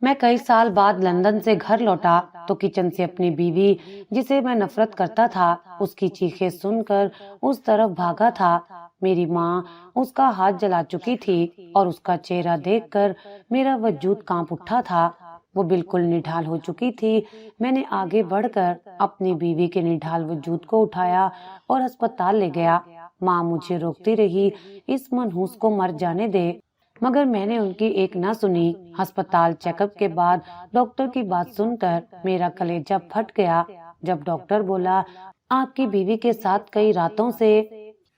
میں کئی سال بعد لندن سے گھر لوٹا تو کچن سے اپنی بیوی جسے میں نفرت کرتا تھا اس کی چیخیں سن کر اس طرف بھاگا تھا۔ میری ماں اس کا ہاتھ جلا چکی تھی اور اس کا چہرہ دیکھ کر میرا وجود کانپ اٹھا تھا۔ وہ بالکل نڈھال ہو چکی تھی۔ میں نے آگے بڑھ کر اپنی بیوی کے نڈھال وجود کو اٹھایا اور ہسپتال لے گیا۔ ماں مجھے روکتی رہی، اس منحوس کو مر جانے دے، مگر میں نے ان کی ایک نہ سنی۔ ہسپتال چیک اپ کے بعد ڈاکٹر کی بات سن کر میرا کلیجہ پھٹ گیا جب ڈاکٹر بولا آپ کی بیوی کے ساتھ کئی راتوں سے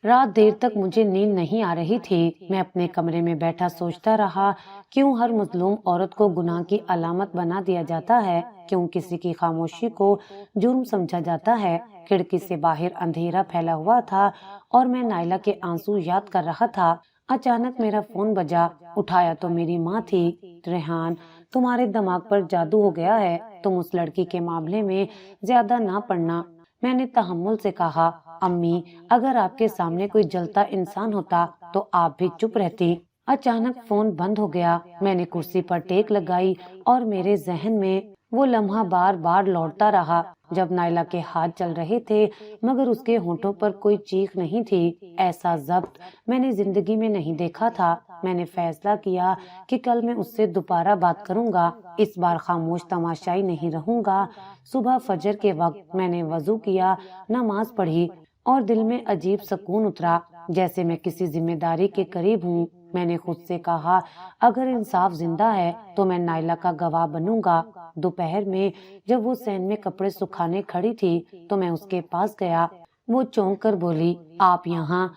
رات دیر تک مجھے نیند نہیں آ رہی تھی۔ میں اپنے کمرے میں بیٹھا سوچتا رہا، کیوں ہر مظلوم عورت کو گناہ کی علامت بنا دیا جاتا ہے؟ کیوں کسی کی خاموشی کو جرم سمجھا جاتا ہے؟ کھڑکی سے باہر اندھیرا پھیلا ہوا تھا اور میں نائلہ کے آنسو یاد کر رہا تھا۔ اچانک میرا فون بجا، اٹھایا تو میری ماں تھی۔ ریحان، تمہارے دماغ پر جادو ہو گیا ہے، تم اس لڑکی کے معاملے میں زیادہ نہ پڑنا۔ میں نے تحمل سے کہا، امی، اگر آپ کے سامنے کوئی جلتا انسان ہوتا تو آپ بھی چپ رہتی۔ اچانک فون بند ہو گیا۔ میں نے کرسی پر ٹیک لگائی اور میرے ذہن میں وہ لمحہ بار بار لوٹتا رہا جب نائلہ کے ہاتھ چل رہے تھے مگر اس کے ہونٹوں پر کوئی چیخ نہیں تھی۔ ایسا ضبط میں نے زندگی میں نہیں دیکھا تھا۔ میں نے فیصلہ کیا کہ کل میں اس سے دوبارہ بات کروں گا، اس بار خاموش تماشائی نہیں رہوں گا۔ صبح فجر کے وقت میں نے وضو کیا، نماز پڑھی اور دل میں عجیب سکون اترا، جیسے میں کسی ذمہ داری کے قریب ہوں۔ میں نے خود سے کہا، اگر انصاف زندہ ہے تو میں نائلہ کا گواہ بنوں گا۔ دوپہر میں جب وہ سین میں کپڑے سکھانے کھڑی تھی تو میں اس کے پاس گیا۔ وہ چونک کر بولی، آپ یہاں؟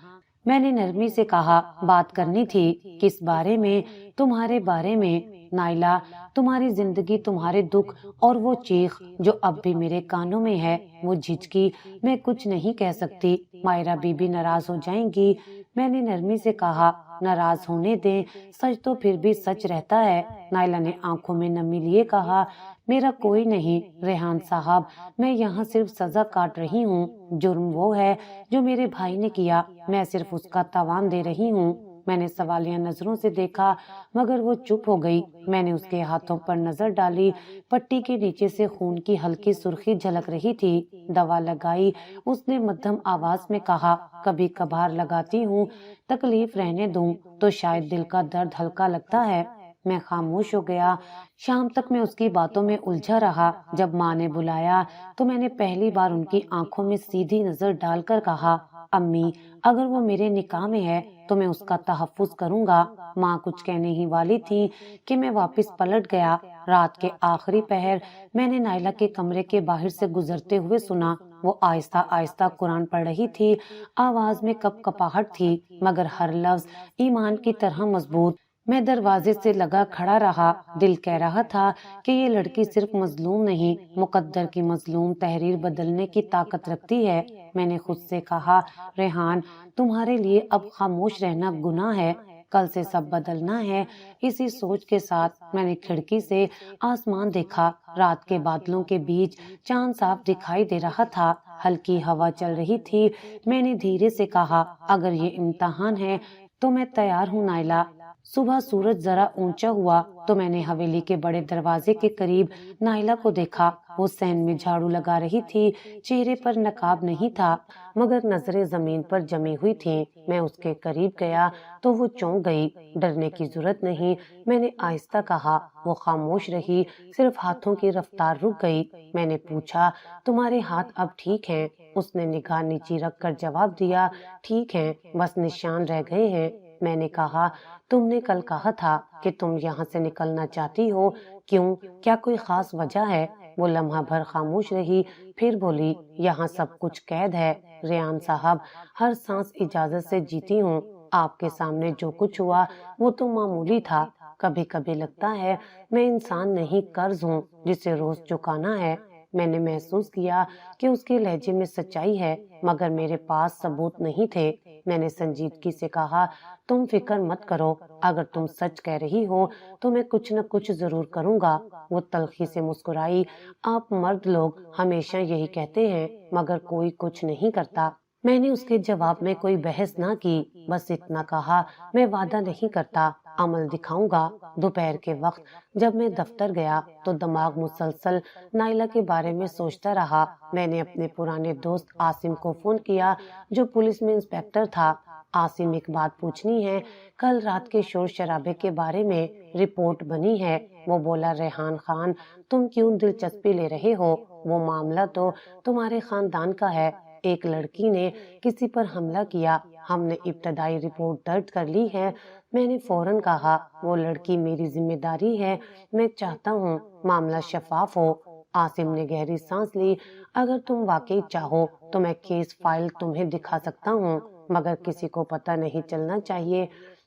میں نے نرمی سے کہا، بات کرنی تھی۔ کس بارے میں؟ تمہارے بارے میں نائلہ، تمہاری زندگی، تمہارے دکھ اور وہ چیخ جو اب بھی میرے کانوں میں ہے۔ وہ جھجکی، میں کچھ نہیں کہہ سکتی، مائرہ بی بی ناراض ہو جائیں گی۔ میں نے نرمی سے کہا، ناراض ہونے دیں، سچ تو پھر بھی سچ رہتا ہے۔ نائلہ نے آنکھوں میں نمی لیے کہا، میرا کوئی نہیں ریحان صاحب، میں یہاں صرف سزا کاٹ رہی ہوں۔ جرم وہ ہے جو میرے بھائی نے کیا، میں صرف اس کا تاوان دے رہی ہوں۔ میں نے سوالیہ نظروں سے دیکھا مگر وہ چپ ہو گئی۔ میں نے اس کے ہاتھوں پر نظر ڈالی، پٹی کے نیچے سے خون کی ہلکی سرخی جھلک رہی تھی۔ دوا لگائی؟ اس نے مدھم آواز میں کہا، کبھی کبھار لگاتی ہوں، تکلیف رہنے دوں تو شاید دل کا درد ہلکا لگتا ہے۔ میں خاموش ہو گیا۔ شام تک میں اس کی باتوں میں الجھا رہا۔ جب ماں نے بلایا تو میں نے پہلی بار ان کی آنکھوں میں سیدھی نظر ڈال کر کہا، امی، اگر وہ میرے نکاح میں ہے تو میں اس کا تحفظ کروں گا۔ ماں کچھ کہنے ہی والی تھی کہ میں واپس پلٹ گیا۔ رات کے آخری پہر میں نے نائلہ کے کمرے کے باہر سے گزرتے ہوئے سنا۔ وہ آہستہ آہستہ قرآن پڑھ رہی تھی، آواز میں کپ کپاہٹ تھی مگر ہر لفظ ایمان کی طرح مضبوط۔ میں دروازے سے لگا کھڑا رہا، دل کہہ رہا تھا کہ یہ لڑکی صرف مظلوم نہیں، مقدر کی مظلوم تحریر بدلنے کی طاقت رکھتی ہے۔ میں نے خود سے کہا، ریحان، تمہارے لیے اب خاموش رہنا گناہ ہے، کل سے سب بدلنا ہے۔ اسی سوچ کے ساتھ میں نے کھڑکی سے آسمان دیکھا۔ رات کے بادلوں کے بیچ چاند صاف دکھائی دے رہا تھا، ہلکی ہوا چل رہی تھی۔ میں نے دھیرے سے کہا، اگر یہ امتحان ہے تو میں تیار ہوں نائلہ۔ صبح سورج ذرا اونچا ہوا تو میں نے حویلی کے بڑے دروازے کے قریب نائلہ کو دیکھا۔ وہ سین میں جھاڑو لگا رہی تھی، چہرے پر نقاب نہیں تھا مگر نظریں زمین پر جمی ہوئی تھیں۔ میں اس کے قریب گیا تو وہ چونک گئی۔ ڈرنے کی ضرورت نہیں، میں نے آہستہ کہا۔ وہ خاموش رہی، صرف ہاتھوں کی رفتار رک گئی۔ میں نے پوچھا، تمہارے ہاتھ اب ٹھیک ہیں؟ اس نے نگاہ نیچی رکھ کر جواب دیا، ٹھیک ہیں، بس نشان رہ گئے ہیں۔ میں نے کہا، تم نے کل کہا تھا کہ تم یہاں سے نکلنا چاہتی ہو، کیوں؟ کیا کوئی خاص وجہ ہے؟ وہ لمحہ بھر خاموش رہی، پھر بولی، یہاں سب کچھ قید ہے ریحان صاحب، ہر سانس اجازت سے جیتی ہوں۔ آپ کے سامنے جو کچھ ہوا وہ تو معمولی تھا۔ کبھی کبھی لگتا ہے میں انسان نہیں، قرض ہوں جسے روز چکانا ہے۔ میں نے محسوس کیا کہ اس کے لہجے میں سچائی ہے مگر میرے پاس ثبوت نہیں تھے۔ میں نے سنجیدگی سے کہا، تم فکر مت کرو، اگر تم سچ کہہ رہی ہو تو میں کچھ نہ کچھ ضرور کروں گا۔ وہ تلخی سے مسکرائی، آپ مرد لوگ ہمیشہ یہی کہتے ہیں مگر کوئی کچھ نہیں کرتا۔ میں نے اس کے جواب میں کوئی بحث نہ کی، بس اتنا کہا، میں وعدہ نہیں کرتا، عمل دکھاؤں گا۔ دوپہر کے وقت جب میں دفتر گیا تو دماغ مسلسل نائلہ کے بارے میں سوچتا رہا۔ میں نے اپنے پرانے دوست عاصم کو فون کیا جو پولیس میں انسپیکٹر تھا۔ عاصم، ایک بات پوچھنی ہے، کل رات کے شور شرابے کے بارے میں رپورٹ بنی ہے۔ وہ بولا، ریحان خان، تم کیوں دلچسپی لے رہے ہو؟ وہ معاملہ تو تمہارے خاندان کا ہے۔ ایک لڑکی نے کسی پر حملہ کیا، ہم نے ابتدائی رپورٹ درج کر لی ہے۔ میں نے فوراً کہا، وہ لڑکی میری ذمہ داری ہے، میں چاہتا ہوں معاملہ شفاف ہو۔ عاصم نے گہری سانس لی۔ اگر تم واقعی چاہو تو میں کیس فائل تمہیں دکھا سکتا ہوں، مگر کسی کو پتہ نہیں چلنا چاہیے۔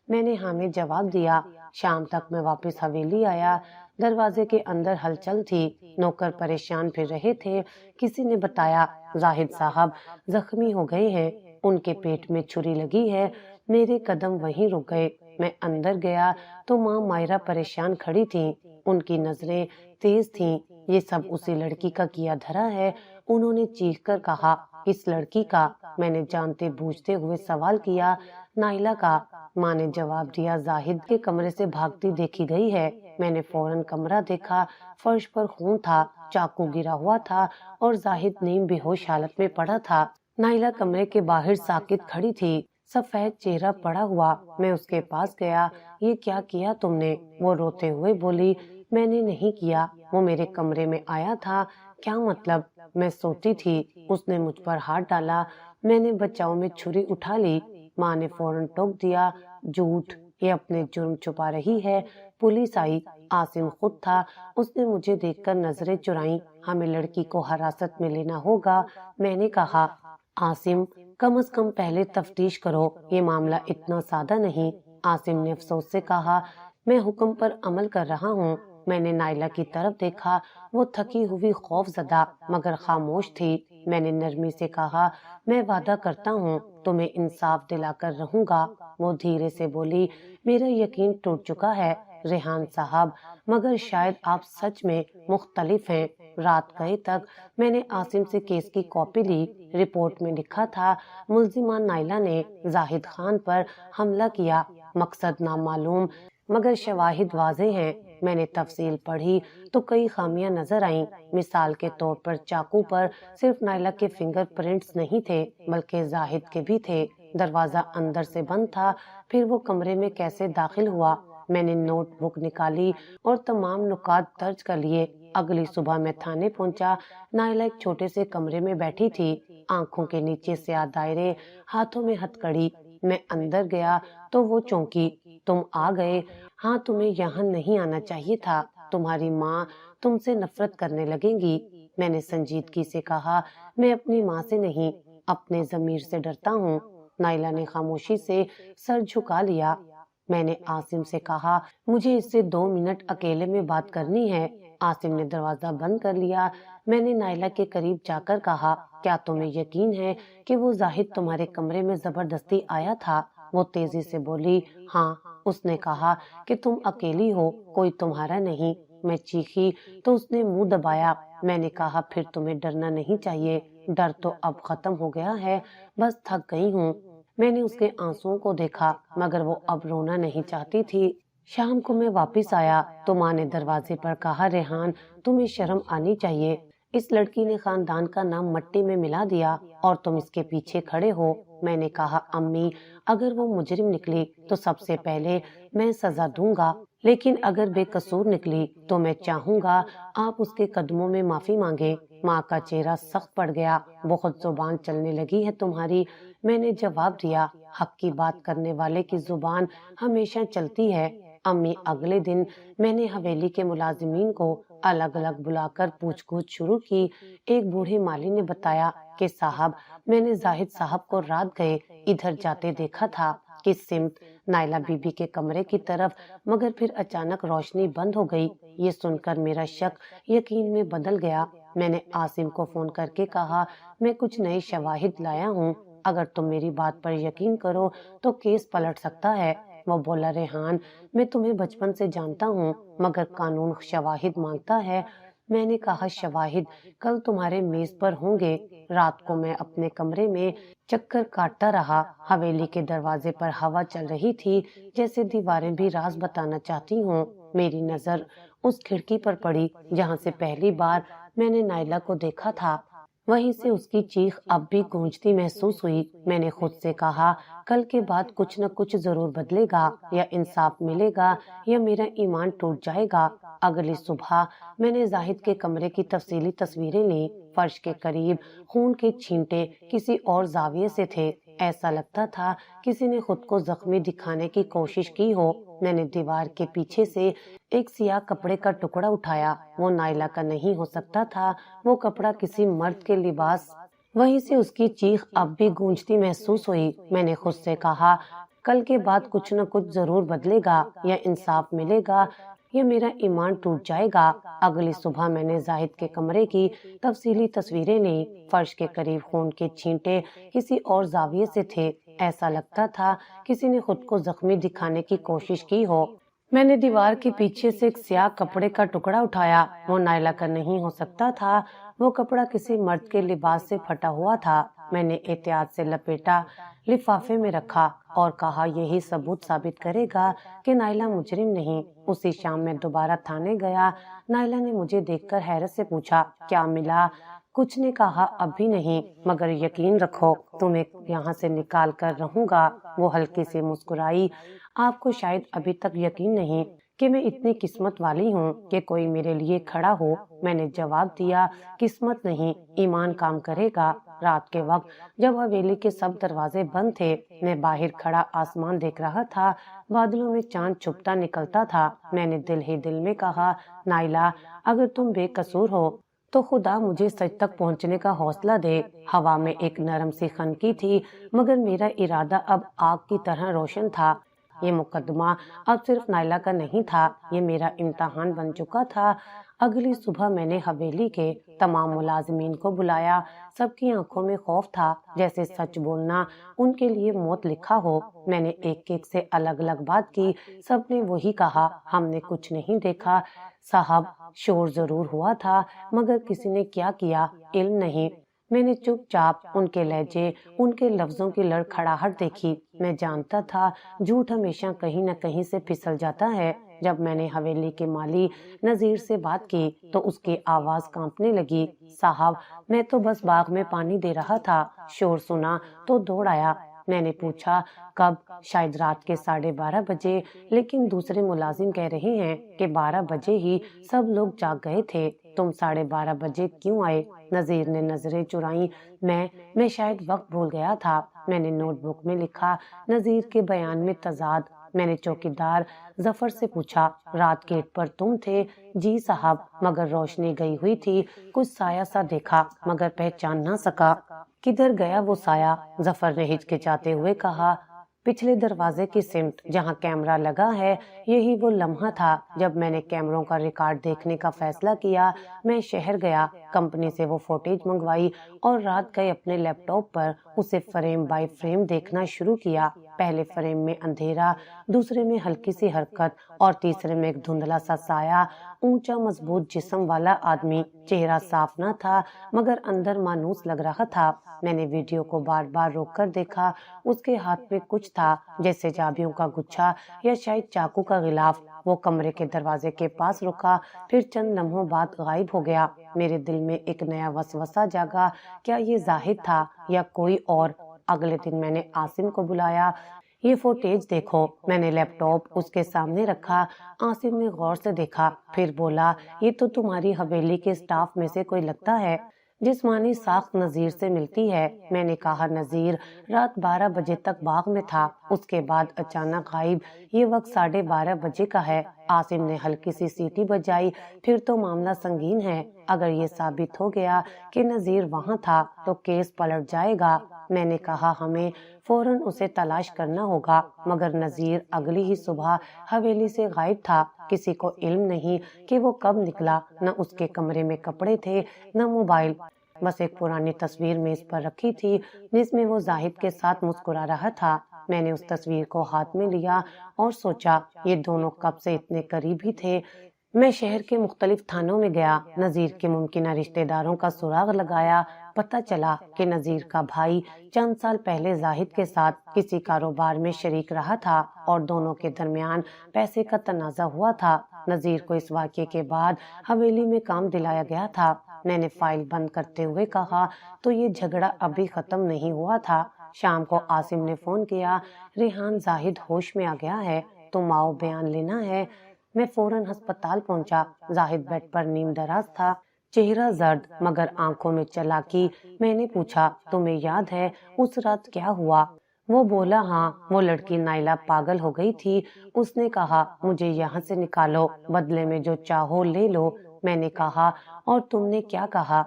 میں نے ہاں میں جواب دیا۔ شام تک میں واپس حویلی آیا۔ دروازے کے اندر ہلچل تھی، نوکر پریشان پھر رہے تھے۔ کسی نے بتایا، زاہد صاحب زخمی ہو گئے ہیں، ان کے پیٹ میں چھری لگی ہے۔ میرے قدم وہیں رک گئے۔ میں اندر گیا تو ماں مائرہ پریشان کھڑی تھیں، ان کی نظریں تیز تھیں۔ یہ سب اسی لڑکی کا کیا دھرا ہے، انہوں نے چیخ کر کہا۔ اس لڑکی کا؟ میں نے جانتے بوجھتے ہوئے سوال کیا۔ نائلہ کا، ماں نے جواب دیا۔ زاہد کے کمرے سے بھاگتی دیکھی گئی ہے۔ میں نے فوراً کمرہ دیکھا، فرش پر خون تھا، چاقو گرا ہوا تھا اور زاہد نیم بے ہوش حالت میں پڑا تھا۔ نائلہ کمرے کے باہر ساکت کھڑی تھی، سفید چہرہ پڑا ہوا۔ میں اس کے پاس گیا۔ یہ کیا کیا تم نے؟ وہ روتے ہوئے بولی، میں نے نہیں کیا، وہ میرے کمرے میں آیا تھا۔ کیا مطلب؟ میں سوتی تھی، اس نے مجھ پر ہاتھ ڈالا، میں نے بچاؤ میں چھری اٹھا لی۔ ماں نے فوراً ٹوک دیا، جھوٹ، یہ اپنے جرم چھپا رہی ہے۔ پولیس آئی، عاصم خود تھا، اس نے مجھے دیکھ کر نظریں چرائیں۔ ہمیں لڑکی کو حراست میں لینا ہوگا۔ میں نے کہا، عاصم کم از کم پہلے تفتیش کرو، یہ معاملہ اتنا سادہ نہیں۔ عاصم نے افسوس سے کہا، میں حکم پر عمل کر رہا ہوں۔ میں نے نائلہ کی طرف دیکھا، وہ تھکی ہوئی، خوف زدہ مگر خاموش تھی۔ میں نے نرمی سے کہا، میں وعدہ کرتا ہوں تمہیں انصاف دلا کر رہوں گا۔ وہ دھیرے سے بولی، میرا یقین ٹوٹ چکا ہے ریحان صاحب، مگر شاید آپ سچ میں مختلف ہیں۔ رات گئے تک میں نے عاصم سے کیس کی کاپی لی۔ رپورٹ میں لکھا تھا، ملزمہ نائلہ نے زاہد خان پر حملہ کیا، مقصد نامعلوم مگر شواہد واضح ہیں۔ میں نے تفصیل پڑھی تو کئی خامیاں نظر آئیں۔ مثال کے طور پر چاقو پر صرف نائلہ کے فنگر پرنٹس نہیں تھے بلکہ زاہد کے بھی تھے۔ دروازہ اندر سے بند تھا، پھر وہ کمرے میں کیسے داخل ہوا؟ میں نے نوٹ بک نکالی اور تمام نکات درج کر لیے۔ اگلی صبح میں تھانے پہنچا۔ نائلہ ایک چھوٹے سے کمرے میں بیٹھی تھی، آنکھوں کے نیچے سیاہ دائرے، ہاتھوں میں ہتھکڑی۔ میں اندر گیا تو وہ چونکی، تم آ گئے؟ ہاں، تمہیں یہاں نہیں آنا چاہیے تھا، تمہاری ماں تم سے نفرت کرنے لگیں گی۔ میں نے سنجیدگی سے کہا، میں اپنی ماں سے نہیں، اپنے ضمیر سے ڈرتا ہوں۔ نائلہ نے خاموشی سے سر جھکا لیا۔ میں نے عاصم سے کہا، مجھے اس سے 2 منٹ اکیلے میں بات کرنی ہے۔ عاصم نے دروازہ بند کر لیا۔ میں نے نائلہ کے قریب جا کر کہا، کیا تمہیں یقین ہے کہ وہ زاہد تمہارے کمرے میں زبردستی آیا تھا؟ وہ تیزی سے بولی، ہاں۔ اس نے کہا کہ تم اکیلی ہو، کوئی تمہارا نہیں۔ میں چیخی تو اس نے منہ دبایا۔ میں نے کہا، پھر تمہیں ڈرنا نہیں چاہیے، ڈر تو اب ختم ہو گیا ہے، بس تھک گئی ہوں۔ میں نے اس کے آنسوؤں کو دیکھا مگر وہ اب رونا نہیں چاہتی تھی۔ شام کو میں واپس آیا تو ماں نے دروازے پر کہا، ریحان تمہیں شرم آنی چاہیے، اس لڑکی نے خاندان کا نام مٹی میں ملا دیا اور تم اس کے پیچھے کھڑے ہو۔ میں نے کہا، امی اگر وہ مجرم نکلی تو سب سے پہلے میں سزا دوں گا، لیکن اگر بے قصور نکلی تو میں چاہوں گا آپ اس کے قدموں میں معافی مانگیں۔ ماں کا چہرہ سخت پڑ گیا۔ بہت زبان چلنے لگی ہے تمہاری۔ میں نے جواب دیا، حق کی بات کرنے والے کی زبان ہمیشہ چلتی ہے۔ امی اگلے دن میں نے حویلی کے ملازمین کو الگ الگ بلا کر پوچھ گچھ شروع کی۔ ایک بوڑھے مالی نے بتایا کہ صاحب، میں نے زاہد صاحب کو رات گئے ادھر جاتے دیکھا تھا۔ کس سمت؟ نائلہ بی بی کے کمرے کی طرف، مگر پھر اچانک روشنی بند ہو گئی۔ یہ سن کر میرا شک یقین میں بدل گیا۔ میں نے عاصم کو فون کر کے کہا، میں کچھ نئے شواہد لایا ہوں، اگر تم میری بات پر یقین کرو تو کیس پلٹ سکتا ہے۔ وہ بولا، ریحان میں تمہیں بچپن سے جانتا ہوں مگر قانون شواہد مانگتا ہے۔ میں نے کہا شواہد کل تمہارے میز پر ہوں گے۔ رات کو میں اپنے کمرے میں چکر کاٹتا رہا، حویلی کے دروازے پر ہوا چل رہی تھی، جیسے دیواریں بھی راز بتانا چاہتی ہوں۔ میری نظر اس کھڑکی پر پڑی جہاں سے پہلی بار میں نے نائلہ کو دیکھا تھا، وہیں سے اس کی چیخ اب بھی گونجتی محسوس ہوئی۔ میں نے خود سے کہا کل کے بعد کچھ نہ کچھ ضرور بدلے گا، یا انصاف ملے گا یا میرا ایمان ٹوٹ جائے گا۔ اگلی صبح میں نے زاہد کے کمرے کی تفصیلی تصویریں لیں۔ فرش کے قریب خون کے چھینٹے کسی اور زاویے سے تھے، ایسا لگتا تھا کسی نے خود کو زخمی دکھانے کی کوشش کی ہو۔ میں نے دیوار کے پیچھے سے ایک سیاہ کپڑے کا ٹکڑا اٹھایا، وہ نائلہ کا نہیں ہو سکتا تھا، وہ کپڑا کسی مرد کے لباس۔ وہیں سے اس کی چیخ اب بھی گونجتی محسوس ہوئی۔ میں نے خود سے کہا کل کے بعد کچھ نہ کچھ ضرور بدلے گا، یا انصاف ملے گا یا میرا ایمان ٹوٹ جائے گا۔ اگلی صبح میں نے زاہد کے کمرے کی تفصیلی تصویریں لیں۔ فرش کے قریب خون کے چھینٹے کسی اور زاویے سے تھے، ایسا لگتا تھا کسی نے خود کو زخمی دکھانے کی کوشش کی ہو۔ میں نے دیوار کے پیچھے سے ایک سیاہ کپڑے کا ٹکڑا اٹھایا، وہ نائلہ کا نہیں ہو سکتا تھا، وہ کپڑا کسی مرد کے لباس سے پھٹا ہوا تھا۔ میں نے احتیاط سے لپیٹا، لفافے میں رکھا اور کہا یہی ثبوت ثابت کرے گا کہ نائلہ مجرم نہیں۔ اسی شام میں دوبارہ تھانے گیا۔ نائلہ نے مجھے دیکھ کر حیرت سے پوچھا کیا ملا؟ کچھ نے کہا ابھی نہیں، مگر یقین رکھو تمہیں یہاں سے نکال کر رہوں گا۔ وہ ہلکی سی مسکرائی، آپ کو شاید ابھی تک یقین نہیں کہ میں اتنی قسمت والی ہوں کہ کوئی میرے لیے کھڑا ہو۔ میں نے جواب دیا قسمت نہیں، ایمان کام کرے گا۔ رات کے وقت جب حویلی کے سب دروازے بند تھے، میں باہر کھڑا آسمان دیکھ رہا تھا، بادلوں میں چاند چھپتا نکلتا تھا۔ میں نے دل ہی دل میں کہا نائلہ اگر تم بے قصور ہو تو خدا مجھے سچ تک پہنچنے کا حوصلہ دے۔ ہوا میں ایک نرم سی خنکی تھی، مگر میرا ارادہ اب آگ کی طرح روشن تھا۔ یہ مقدمہ اب صرف نائلہ کا نہیں تھا، یہ میرا امتحان بن چکا تھا۔ اگلی صبح میں نے حویلی کے تمام ملازمین کو بلایا۔ سب کی آنکھوں میں خوف تھا، جیسے سچ بولنا ان کے لیے موت لکھا ہو۔ میں نے ایک ایک سے الگ الگ بات کی، سب نے وہی کہا ہم نے کچھ نہیں دیکھا صاحب، شور ضرور ہوا تھا مگر کسی نے کیا کیا علم نہیں۔ میں نے چپ چاپ ان کے لہجے، ان کے لفظوں کی لڑکھڑاہٹ دیکھی۔ میں جانتا تھا جھوٹ ہمیشہ کہیں نہ کہیں سے پھسل جاتا ہے۔ جب میں نے حویلی کے مالی نذیر سے بات کی تو اس کی آواز کانپنے لگی، صاحب میں تو بس باغ میں پانی دے رہا تھا، شور سنا تو دوڑ آیا۔ میں نے پوچھا کب؟ شاید رات کے 12:30 بجے، لیکن دوسرے ملازم کہہ رہے ہیں کہ 12 بجے ہی سب لوگ جاگ گئے تھے۔ تم 12:30 بجے کیوں آئے؟ نذیر نے نظریں چرائیں۔ میں شاید وقت بھول گیا تھا، میں نے نوٹ بک میں لکھا۔ نذیر کے بیان میں تضاد۔ میں نے چوکیدار ظفر سے پوچھا رات گیٹ پر تم تھے؟ جی صاحب، مگر روشنی گئی ہوئی تھی، کچھ سایہ سا دیکھا مگر پہچان نہ سکا۔ کدھر گیا وہ سایہ؟ ظفر نے ہچکچاتے ہوئے کہا پچھلے دروازے کی سمت جہاں کیمرہ لگا ہے۔ یہی وہ لمحہ تھا جب میں نے کیمروں کا ریکارڈ دیکھنے کا فیصلہ کیا۔ میں شہر گیا، کمپنی سے وہ فوٹیج منگوائی اور رات گئے اپنے لیپ ٹاپ پر اسے فریم بائی فریم دیکھنا شروع کیا۔ پہلے فریم میں اندھیرا، دوسرے میں ہلکی سی حرکت اور تیسرے میں ایک دھندلا سا سایہ، اونچا مضبوط جسم والا آدمی۔ چہرہ صاف نہ تھا مگر اندر مانوس لگ رہا تھا۔ میں نے ویڈیو کو بار بار روک کر دیکھا، اس کے ہاتھ میں کچھ تھا جیسے چابیوں کا گچھا یا شاید چاقو کا غلاف۔ وہ کمرے کے دروازے کے پاس رکا، پھر چند لمحوں بعد غائب ہو گیا۔ میرے دل میں ایک نیا وسوسہ جاگا، کیا یہ زاہد تھا یا کوئی اور؟ اگلے دن میں نے عاصم کو بلایا۔ یہ فوٹیج دیکھو۔ میں نے لیپ ٹاپ اس کے سامنے رکھا۔ عاصم نے غور سے دیکھا، پھر بولا یہ تو تمہاری حویلی کے سٹاف میں سے کوئی لگتا ہے، جسمانی ساخت نذیر سے ملتی ہے۔ میں نے کہا نذیر رات 12 بجے تک باغ میں تھا، اس کے بعد اچانک غائب، یہ وقت 12:30 بجے کا ہے۔ عاصم نے ہلکی سی سیٹی بجائی، پھر تو معاملہ سنگین ہے۔ اگر یہ ثابت ہو گیا کہ نذیر وہاں تھا تو کیس پلٹ جائے گا۔ میں نے کہا ہمیں فوراً اسے تلاش کرنا ہوگا، مگر نذیر اگلی ہی صبح حویلی سے غائب تھا۔ کسی کو علم نہیں کہ وہ کب نکلا، نہ اس کے کمرے میں کپڑے تھے نہ موبائل، بس ایک پرانی تصویر میز پر رکھی تھی جس میں وہ زاہد کے ساتھ مسکرا رہا تھا۔ میں نے اس تصویر کو ہاتھ میں لیا اور سوچا یہ دونوں کب سے اتنے قریب ہی تھے، میں شہر کے مختلف تھانوں میں گیا، نذیر کے ممکنہ رشتہ داروں کا سراغ لگایا۔ پتہ چلا کہ نذیر کا بھائی چند سال پہلے زاہد کے ساتھ کسی کاروبار میں شریک رہا تھا اور دونوں کے درمیان پیسے کا تنازع ہوا تھا۔ نذیر کو اس واقعے کے بعد حویلی میں کام دلایا گیا تھا۔ میں نے فائل بند کرتے ہوئے کہا تو یہ جھگڑا ابھی ختم نہیں ہوا تھا۔ شام کو عاصم نے فون کیا، ریحان زاہد ہوش میں آ گیا ہے، تم آؤ بیان لینا ہے۔ میں فوراً ہسپتال پہنچا۔ زاہد بیڈ پر نیم دراز تھا، چہرہ زرد مگر آنکھوں میں چلاکی۔ میں نے پوچھا تمہیں یاد ہے اس رات کیا ہوا؟ وہ بولا ہاں، وہ لڑکی نائلہ پاگل ہو گئی تھی۔ اس نے کہا مجھے یہاں سے نکالو، بدلے میں جو چاہو لے لو۔ میں نے کہا اور تم نے کیا کہا؟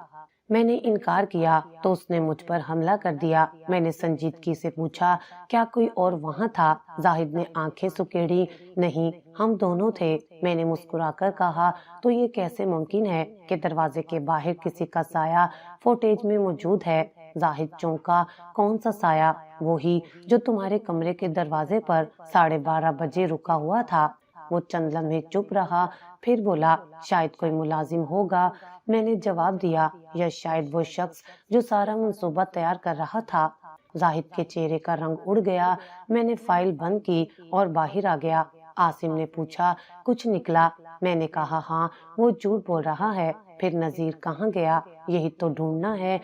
میں نے انکار کیا تو اس نے مجھ پر حملہ کر دیا۔ میں نے سنجیدگی سے پوچھا کیا کوئی اور وہاں تھا؟ زاہد نے آنکھیں سکیڑی، نہیں ہم دونوں تھے۔ میں نے مسکرا کر کہا تو یہ کیسے ممکن ہے کہ دروازے کے باہر کسی کا سایہ فوٹیج میں موجود ہے؟ زاہد چونکا، کون سا سایہ؟ وہی جو تمہارے کمرے کے دروازے پر 12:30 بجے رکا ہوا تھا۔ وہ چند لمحے چپ رہا، پھر بولا شاید کوئی ملازم ہوگا۔ میں نے جواب دیا یا شاید وہ شخص جو سارا منصوبہ تیار کر رہا تھا۔ زاہد کے چہرے کا رنگ اڑ گیا۔ میں نے فائل بند کی اور باہر آ گیا۔ عاصم نے پوچھا کچھ نکلا؟ میں نے کہا ہاں، وہ جھوٹ بول رہا ہے۔ پھر نذیر کہاں گیا؟ یہی تو ڈھونڈنا ہے۔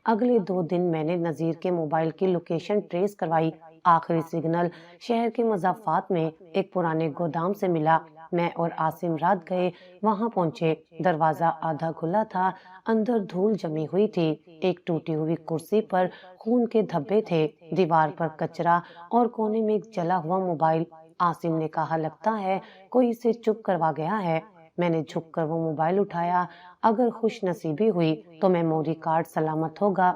اگلے 2 دن میں نے نذیر کے موبائل کی لوکیشن ٹریس کروائی۔ آخری سگنل شہر کے مضافات میں ایک پرانے گودام سے ملا۔ میں اور عاصم رات گئے، وہاں پہنچے۔ دروازہ آدھا کھلا تھا، اندر دھول جمی ہوئی تھی۔ ایک ٹوٹی ہوئی کرسی پر خون کے دھبے تھے، دیوار پر کچرا اور کونے میں ایک جلا ہوا موبائل۔ عاصم نے کہا لگتا ہے کوئی اسے چپ کروا گیا ہے۔ میں نے جھک کر وہ موبائل اٹھایا۔ اگر خوش نصیبی ہوئی تو میموری کارڈ سلامت ہوگا۔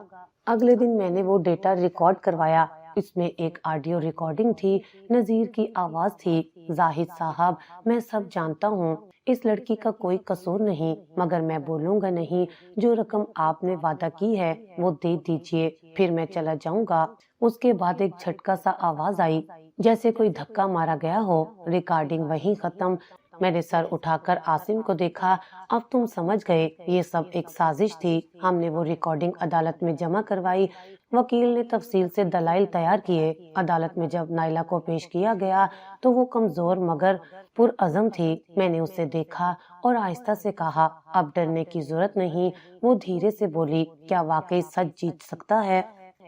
اگلے دن میں نے وہ ڈیٹا ریکارڈ کروایا۔ اس میں ایک آڈیو ریکارڈنگ تھی، نذیر کی آواز تھی، زاہد صاحب میں سب جانتا ہوں، اس لڑکی کا کوئی قصور نہیں، مگر میں بولوں گا نہیں۔ جو رقم آپ نے وعدہ کی ہے وہ دے دیجئے، پھر میں چلا جاؤں گا۔ اس کے بعد ایک جھٹکا سا آواز آئی، جیسے کوئی دھکا مارا گیا ہو۔ ریکارڈنگ وہیں ختم۔ میں نے سر اٹھا کر عاصم کو دیکھا۔ اب تم سمجھ گئے، یہ سب ایک سازش تھی۔ ہم نے وہ ریکارڈنگ عدالت میں جمع کروائی۔ وکیل نے تفصیل سے دلائل تیار کیے۔ عدالت میں جب نائلہ کو پیش کیا گیا تو وہ کمزور مگر پرعزم تھی۔ میں نے اسے دیکھا اور آہستہ سے کہا اب ڈرنے کی ضرورت نہیں۔ وہ دھیرے سے بولی کیا واقعی سچ جیت سکتا ہے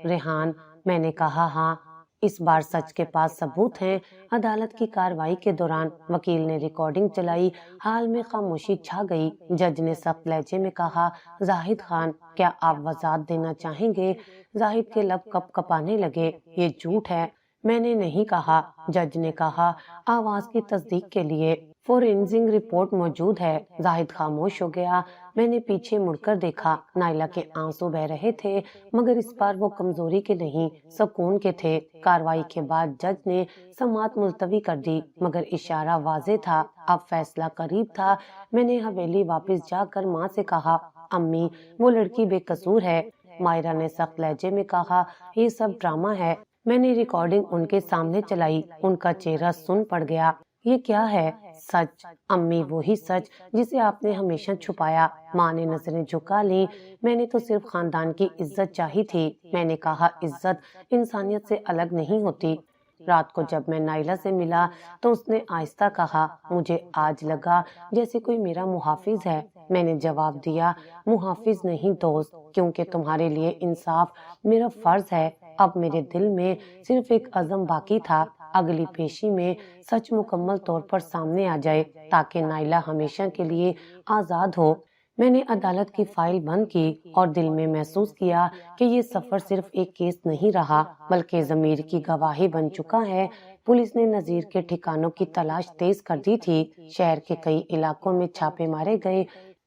ریحان؟ میں نے کہا ہاں، اس بار سچ کے پاس ثبوت ہیں۔ عدالت کی کارروائی کے دوران وکیل نے ریکارڈنگ چلائی۔ حال میں خاموشی چھا گئی۔ جج نے سخت لہجے میں کہا زاہد خان کیا آپ وضاحت دینا چاہیں گے؟ زاہد کے لب کپ کپانے لگے۔ یہ جھوٹ ہے، میں نے نہیں کہا۔ جج نے کہا آواز کی تصدیق کے لیے فورینزنگ رپورٹ موجود ہے۔ زاہد خاموش ہو گیا۔ میں نے پیچھے مڑ کر دیکھا، نائلہ کے آنسو بہ رہے تھے، مگر اس بار وہ کمزوری کے نہیں، سکون کے تھے۔ کارروائی کے بعد جج نے سماعت ملتوی کر دی، مگر اشارہ واضح تھا، اب فیصلہ قریب تھا۔ میں نے حویلی واپس جا کر ماں سے کہا امی وہ لڑکی بے قصور ہے۔ مائرہ نے سخت لہجے میں کہا یہ سب ڈرامہ ہے۔ میں نے ریکارڈنگ ان کے سامنے چلائی۔ ان کا چہرہ سن پڑ گیا۔ یہ کیا ہے؟ سچ امی، وہی سچ جسے آپ نے ہمیشہ چھپایا۔ ماں نے نظریں جھکا لیں۔ میں نے تو صرف خاندان کی عزت چاہی تھی۔ میں نے کہا عزت انسانیت سے الگ نہیں ہوتی۔ رات کو جب میں نائلہ سے ملا تو اس نے آہستہ کہا مجھے آج لگا جیسے کوئی میرا محافظ ہے۔ میں نے جواب دیا محافظ نہیں دوست، کیونکہ تمہارے لیے انصاف میرا فرض ہے۔ اب میرے دل میں صرف ایک عزم باقی تھا، اگلی پیشی میں سچ مکمل طور پر سامنے آ جائے تاکہ نائلہ ہمیشہ کے لیے آزاد ہو۔ میں نے عدالت کی فائل بند کی اور دل میں محسوس کیا کہ یہ سفر صرف ایک کیس نہیں رہا بلکہ ضمیر کی گواہی بن چکا ہے۔ پولیس نے نذیر کے ٹھکانوں کی تلاش تیز کر دی تھی۔ شہر کے کئی علاقوں میں چھاپے مارے گئے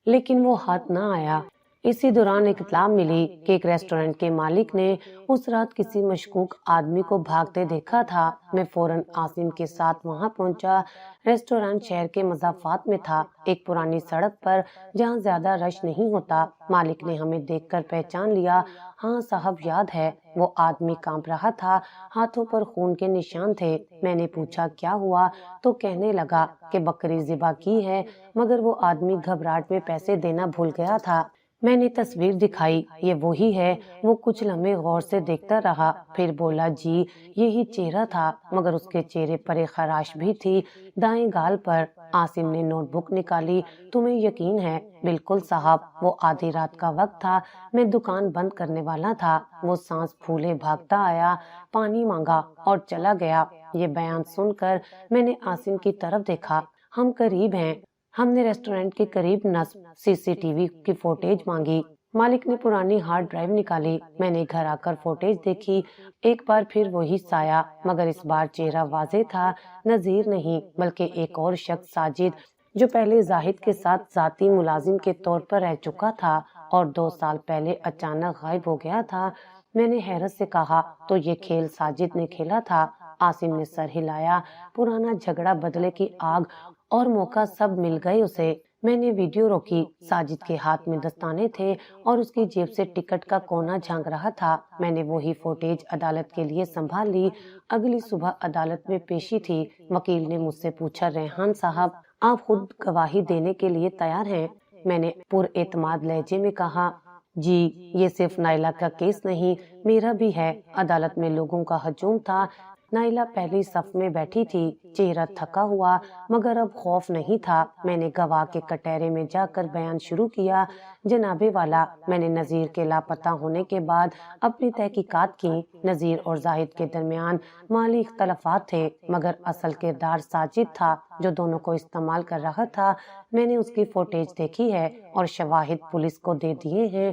لیکن وہ ہاتھ نہ آیا۔ اسی دوران ایک اطلاع ملی کہ ایک ریسٹورینٹ کے مالک نے اس رات کسی مشکوک آدمی کو بھاگتے دیکھا تھا۔ میں فوراً عاصم کے ساتھ وہاں پہنچا۔ ریسٹورینٹ شہر کے مضافات میں تھا، ایک پرانی سڑک پر جہاں زیادہ رش نہیں ہوتا۔ مالک نے ہمیں دیکھ کر پہچان لیا۔ ہاں صاحب، یاد ہے۔ وہ آدمی کانپ رہا تھا، ہاتھوں پر خون کے نشان تھے۔ میں نے پوچھا کیا ہوا تو کہنے لگا کہ بکری ذبح کی ہے، مگر وہ آدمی گھبراہٹ میں پیسے دینا بھول گیا تھا۔ میں نے تصویر دکھائی، یہ وہی ہے۔ وہ کچھ لمحے غور سے دیکھتا رہا، پھر بولا جی یہی چہرہ تھا، مگر اس کے چہرے پر ایک خراش بھی تھی، دائیں گال پر۔ عاصم نے نوٹ بک نکالی۔ تمہیں یقین ہے؟ بالکل صاحب۔ وہ آدھی رات کا وقت تھا، میں دکان بند کرنے والا تھا۔ وہ سانس پھولے بھاگتا آیا، پانی مانگا اور چلا گیا۔ یہ بیان سن کر میں نے عاصم کی طرف دیکھا۔ ہم قریب ہیں۔ ہم نے ریسٹورینٹ کے قریب نصب CCTV کی فوٹیج مانگی۔ مالک نے پرانی ہارڈ ڈرائیو نکالی۔ میں نے گھر آ کر فوٹیج دیکھی، ایک بار پھر وہی سایہ، مگر اس بار چہرہ واضح تھا۔ نذیر نہیں بلکہ ایک اور شخص، ساجد، جو پہلے زاہد کے ساتھ ذاتی ملازم کے طور پر رہ چکا تھا اور 2 سال پہلے اچانک غائب ہو گیا تھا۔ میں نے حیرت سے کہا تو یہ کھیل ساجد نے کھیلا تھا؟ عاصم نے سر ہلایا۔ پرانا جھگڑا، بدلے کی آگ اور موقع سب مل گئے اسے۔ میں نے ویڈیو روکی۔ ساجد کے ہاتھ میں دستانے تھے اور اس کی جیب سے ٹکٹ کا کونا جھانک رہا تھا۔ میں نے وہی فوٹیج عدالت کے لیے سنبھال لی۔ اگلی صبح عدالت میں پیشی تھی۔ وکیل نے مجھ سے پوچھا ریحان صاحب، آپ خود گواہی دینے کے لیے تیار ہیں؟ میں نے پر اعتماد لہجے میں کہا جی، یہ صرف نائلہ کا کیس نہیں، میرا بھی ہے۔ عدالت میں لوگوں کا ہجوم تھا۔ نائلہ پہلی صف میں بیٹھی تھی، چہرہ تھکا ہوا، مگر اب خوف نہیں تھا۔ میں نے گواہ کے کٹہرے میں جا کر بیان شروع کیا۔ جناب والا، میں نے نذیر کے لاپتہ ہونے کے بعد اپنی تحقیقات کی۔ نذیر اور زاہد کے درمیان مالی اختلافات تھے، مگر اصل کردار ساجد تھا جو دونوں کو استعمال کر رہا تھا۔ میں نے اس کی فوٹیج دیکھی ہے اور شواہد پولیس کو دے دیے ہیں۔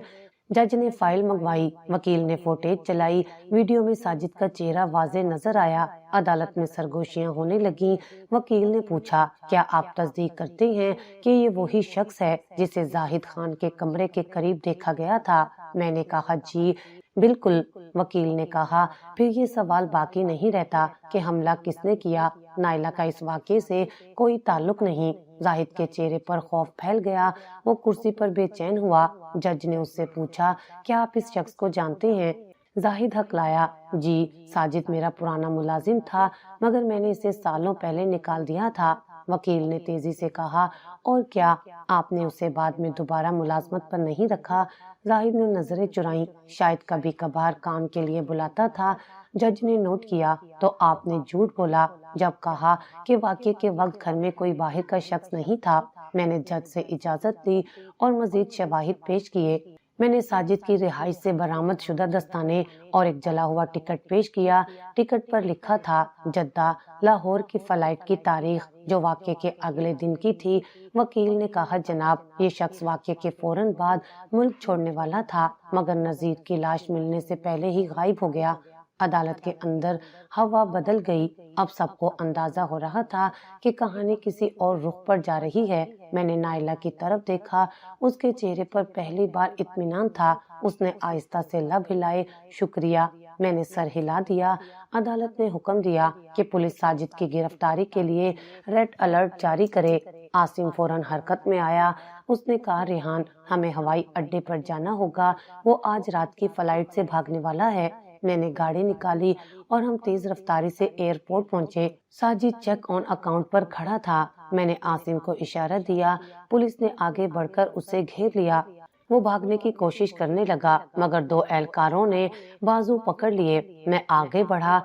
جج نے فائل منگوائی، وکیل نے فوٹیج چلائی۔ ویڈیو میں ساجد کا چہرہ واضح نظر آیا۔ عدالت میں سرگوشیاں ہونے لگیں۔ وکیل نے پوچھا کیا آپ تصدیق کرتے ہیں کہ یہ وہی شخص ہے جسے زاہد خان کے کمرے کے قریب دیکھا گیا تھا؟ میں نے کہا جی بالکل۔ وکیل نے کہا پھر یہ سوال باقی نہیں رہتا کہ حملہ کس نے کیا؟ نائلہ کا اس واقعے سے کوئی تعلق نہیں۔ زاہد کے چہرے پر خوف پھیل گیا، وہ کرسی پر بے چین ہوا۔ جج نے اس سے پوچھا کیا آپ اس شخص کو جانتے ہیں؟ زاہد ہکلایا جی، ساجد میرا پرانا ملازم تھا، مگر میں نے اسے سالوں پہلے نکال دیا تھا۔ وکیل نے تیزی سے کہا اور کیا آپ نے اسے بعد میں دوبارہ ملازمت پر نہیں رکھا؟ زاہد نے نظریں چرائیں، شاید کبھی کبھار کام کے لیے بلاتا تھا۔ جج نے نوٹ کیا تو آپ نے جھوٹ بولا جب کہا کہ واقعے کے وقت گھر میں کوئی باہر کا شخص نہیں تھا۔ میں نے جج سے اجازت لی اور مزید شواہد پیش کیے۔ میں نے ساجد کی رہائش سے برآمد شدہ دستانے اور ایک جلا ہوا ٹکٹ پیش کیا۔ ٹکٹ پر لکھا تھا جدہ لاہور کی فلائٹ کی تاریخ، جو واقعے کے اگلے دن کی تھی۔ وکیل نے کہا جناب، یہ شخص واقعے کے فوراً بعد ملک چھوڑنے والا تھا، مگر نذیر کی لاش ملنے سے پہلے ہی غائب ہو گیا۔ عدالت کے اندر ہوا بدل گئی۔ اب سب کو اندازہ ہو رہا تھا کہ کہانی کسی اور رخ پر جا رہی ہے۔ میں نے نائلہ کی طرف دیکھا، اس کے چہرے پر پہلی بار اطمینان تھا۔ اس نے آہستہ سے لب ہلائے۔ شکریہ، میں نے سر ہلا دیا۔ عدالت نے حکم دیا کہ پولیس ساجد کی گرفتاری کے لیے ریڈ الرٹ جاری کرے۔ عاصم فوراً حرکت میں آیا۔ اس نے کہا ریحان، ہمیں ہوائی اڈے پر جانا ہوگا، وہ آج رات کی فلائٹ سے بھاگنے والا ہے۔ میں نے گاڑی نکالی اور ہم تیز رفتاری سے ایئرپورٹ پہنچے۔ ساجد چیک آن اکاؤنٹ پر کھڑا تھا۔ میں نے عاصم کو اشارہ دیا۔ پولیس نے آگے بڑھ کر اسے گھیر لیا۔ وہ بھاگنے کی کوشش کرنے لگا، مگر 2 اہلکاروں نے بازو پکڑ لیے۔ میں آگے بڑھا۔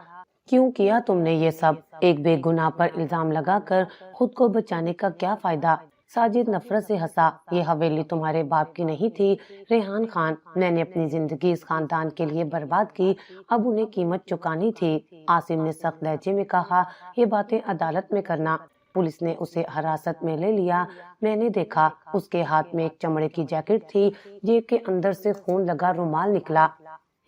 کیوں کیا تم نے یہ سب؟ ایک بے گناہ پر الزام لگا کر خود کو بچانے کا کیا فائدہ؟ ساجد نفرت سے ہنسا۔ یہ حویلی تمہارے باپ کی نہیں تھی ریحان خان، میں نے اپنی زندگی اس خاندان کے لیے برباد کی، اب انہیں قیمت چکانی تھی۔ عاصم نے سخت لہجے میں کہا یہ باتیں عدالت میں کرنا۔ پولیس نے اسے حراست میں لے لیا۔ میں نے دیکھا اس کے ہاتھ میں ایک چمڑے کی جیکٹ تھی، جیب کے اندر سے خون لگا رومال نکلا۔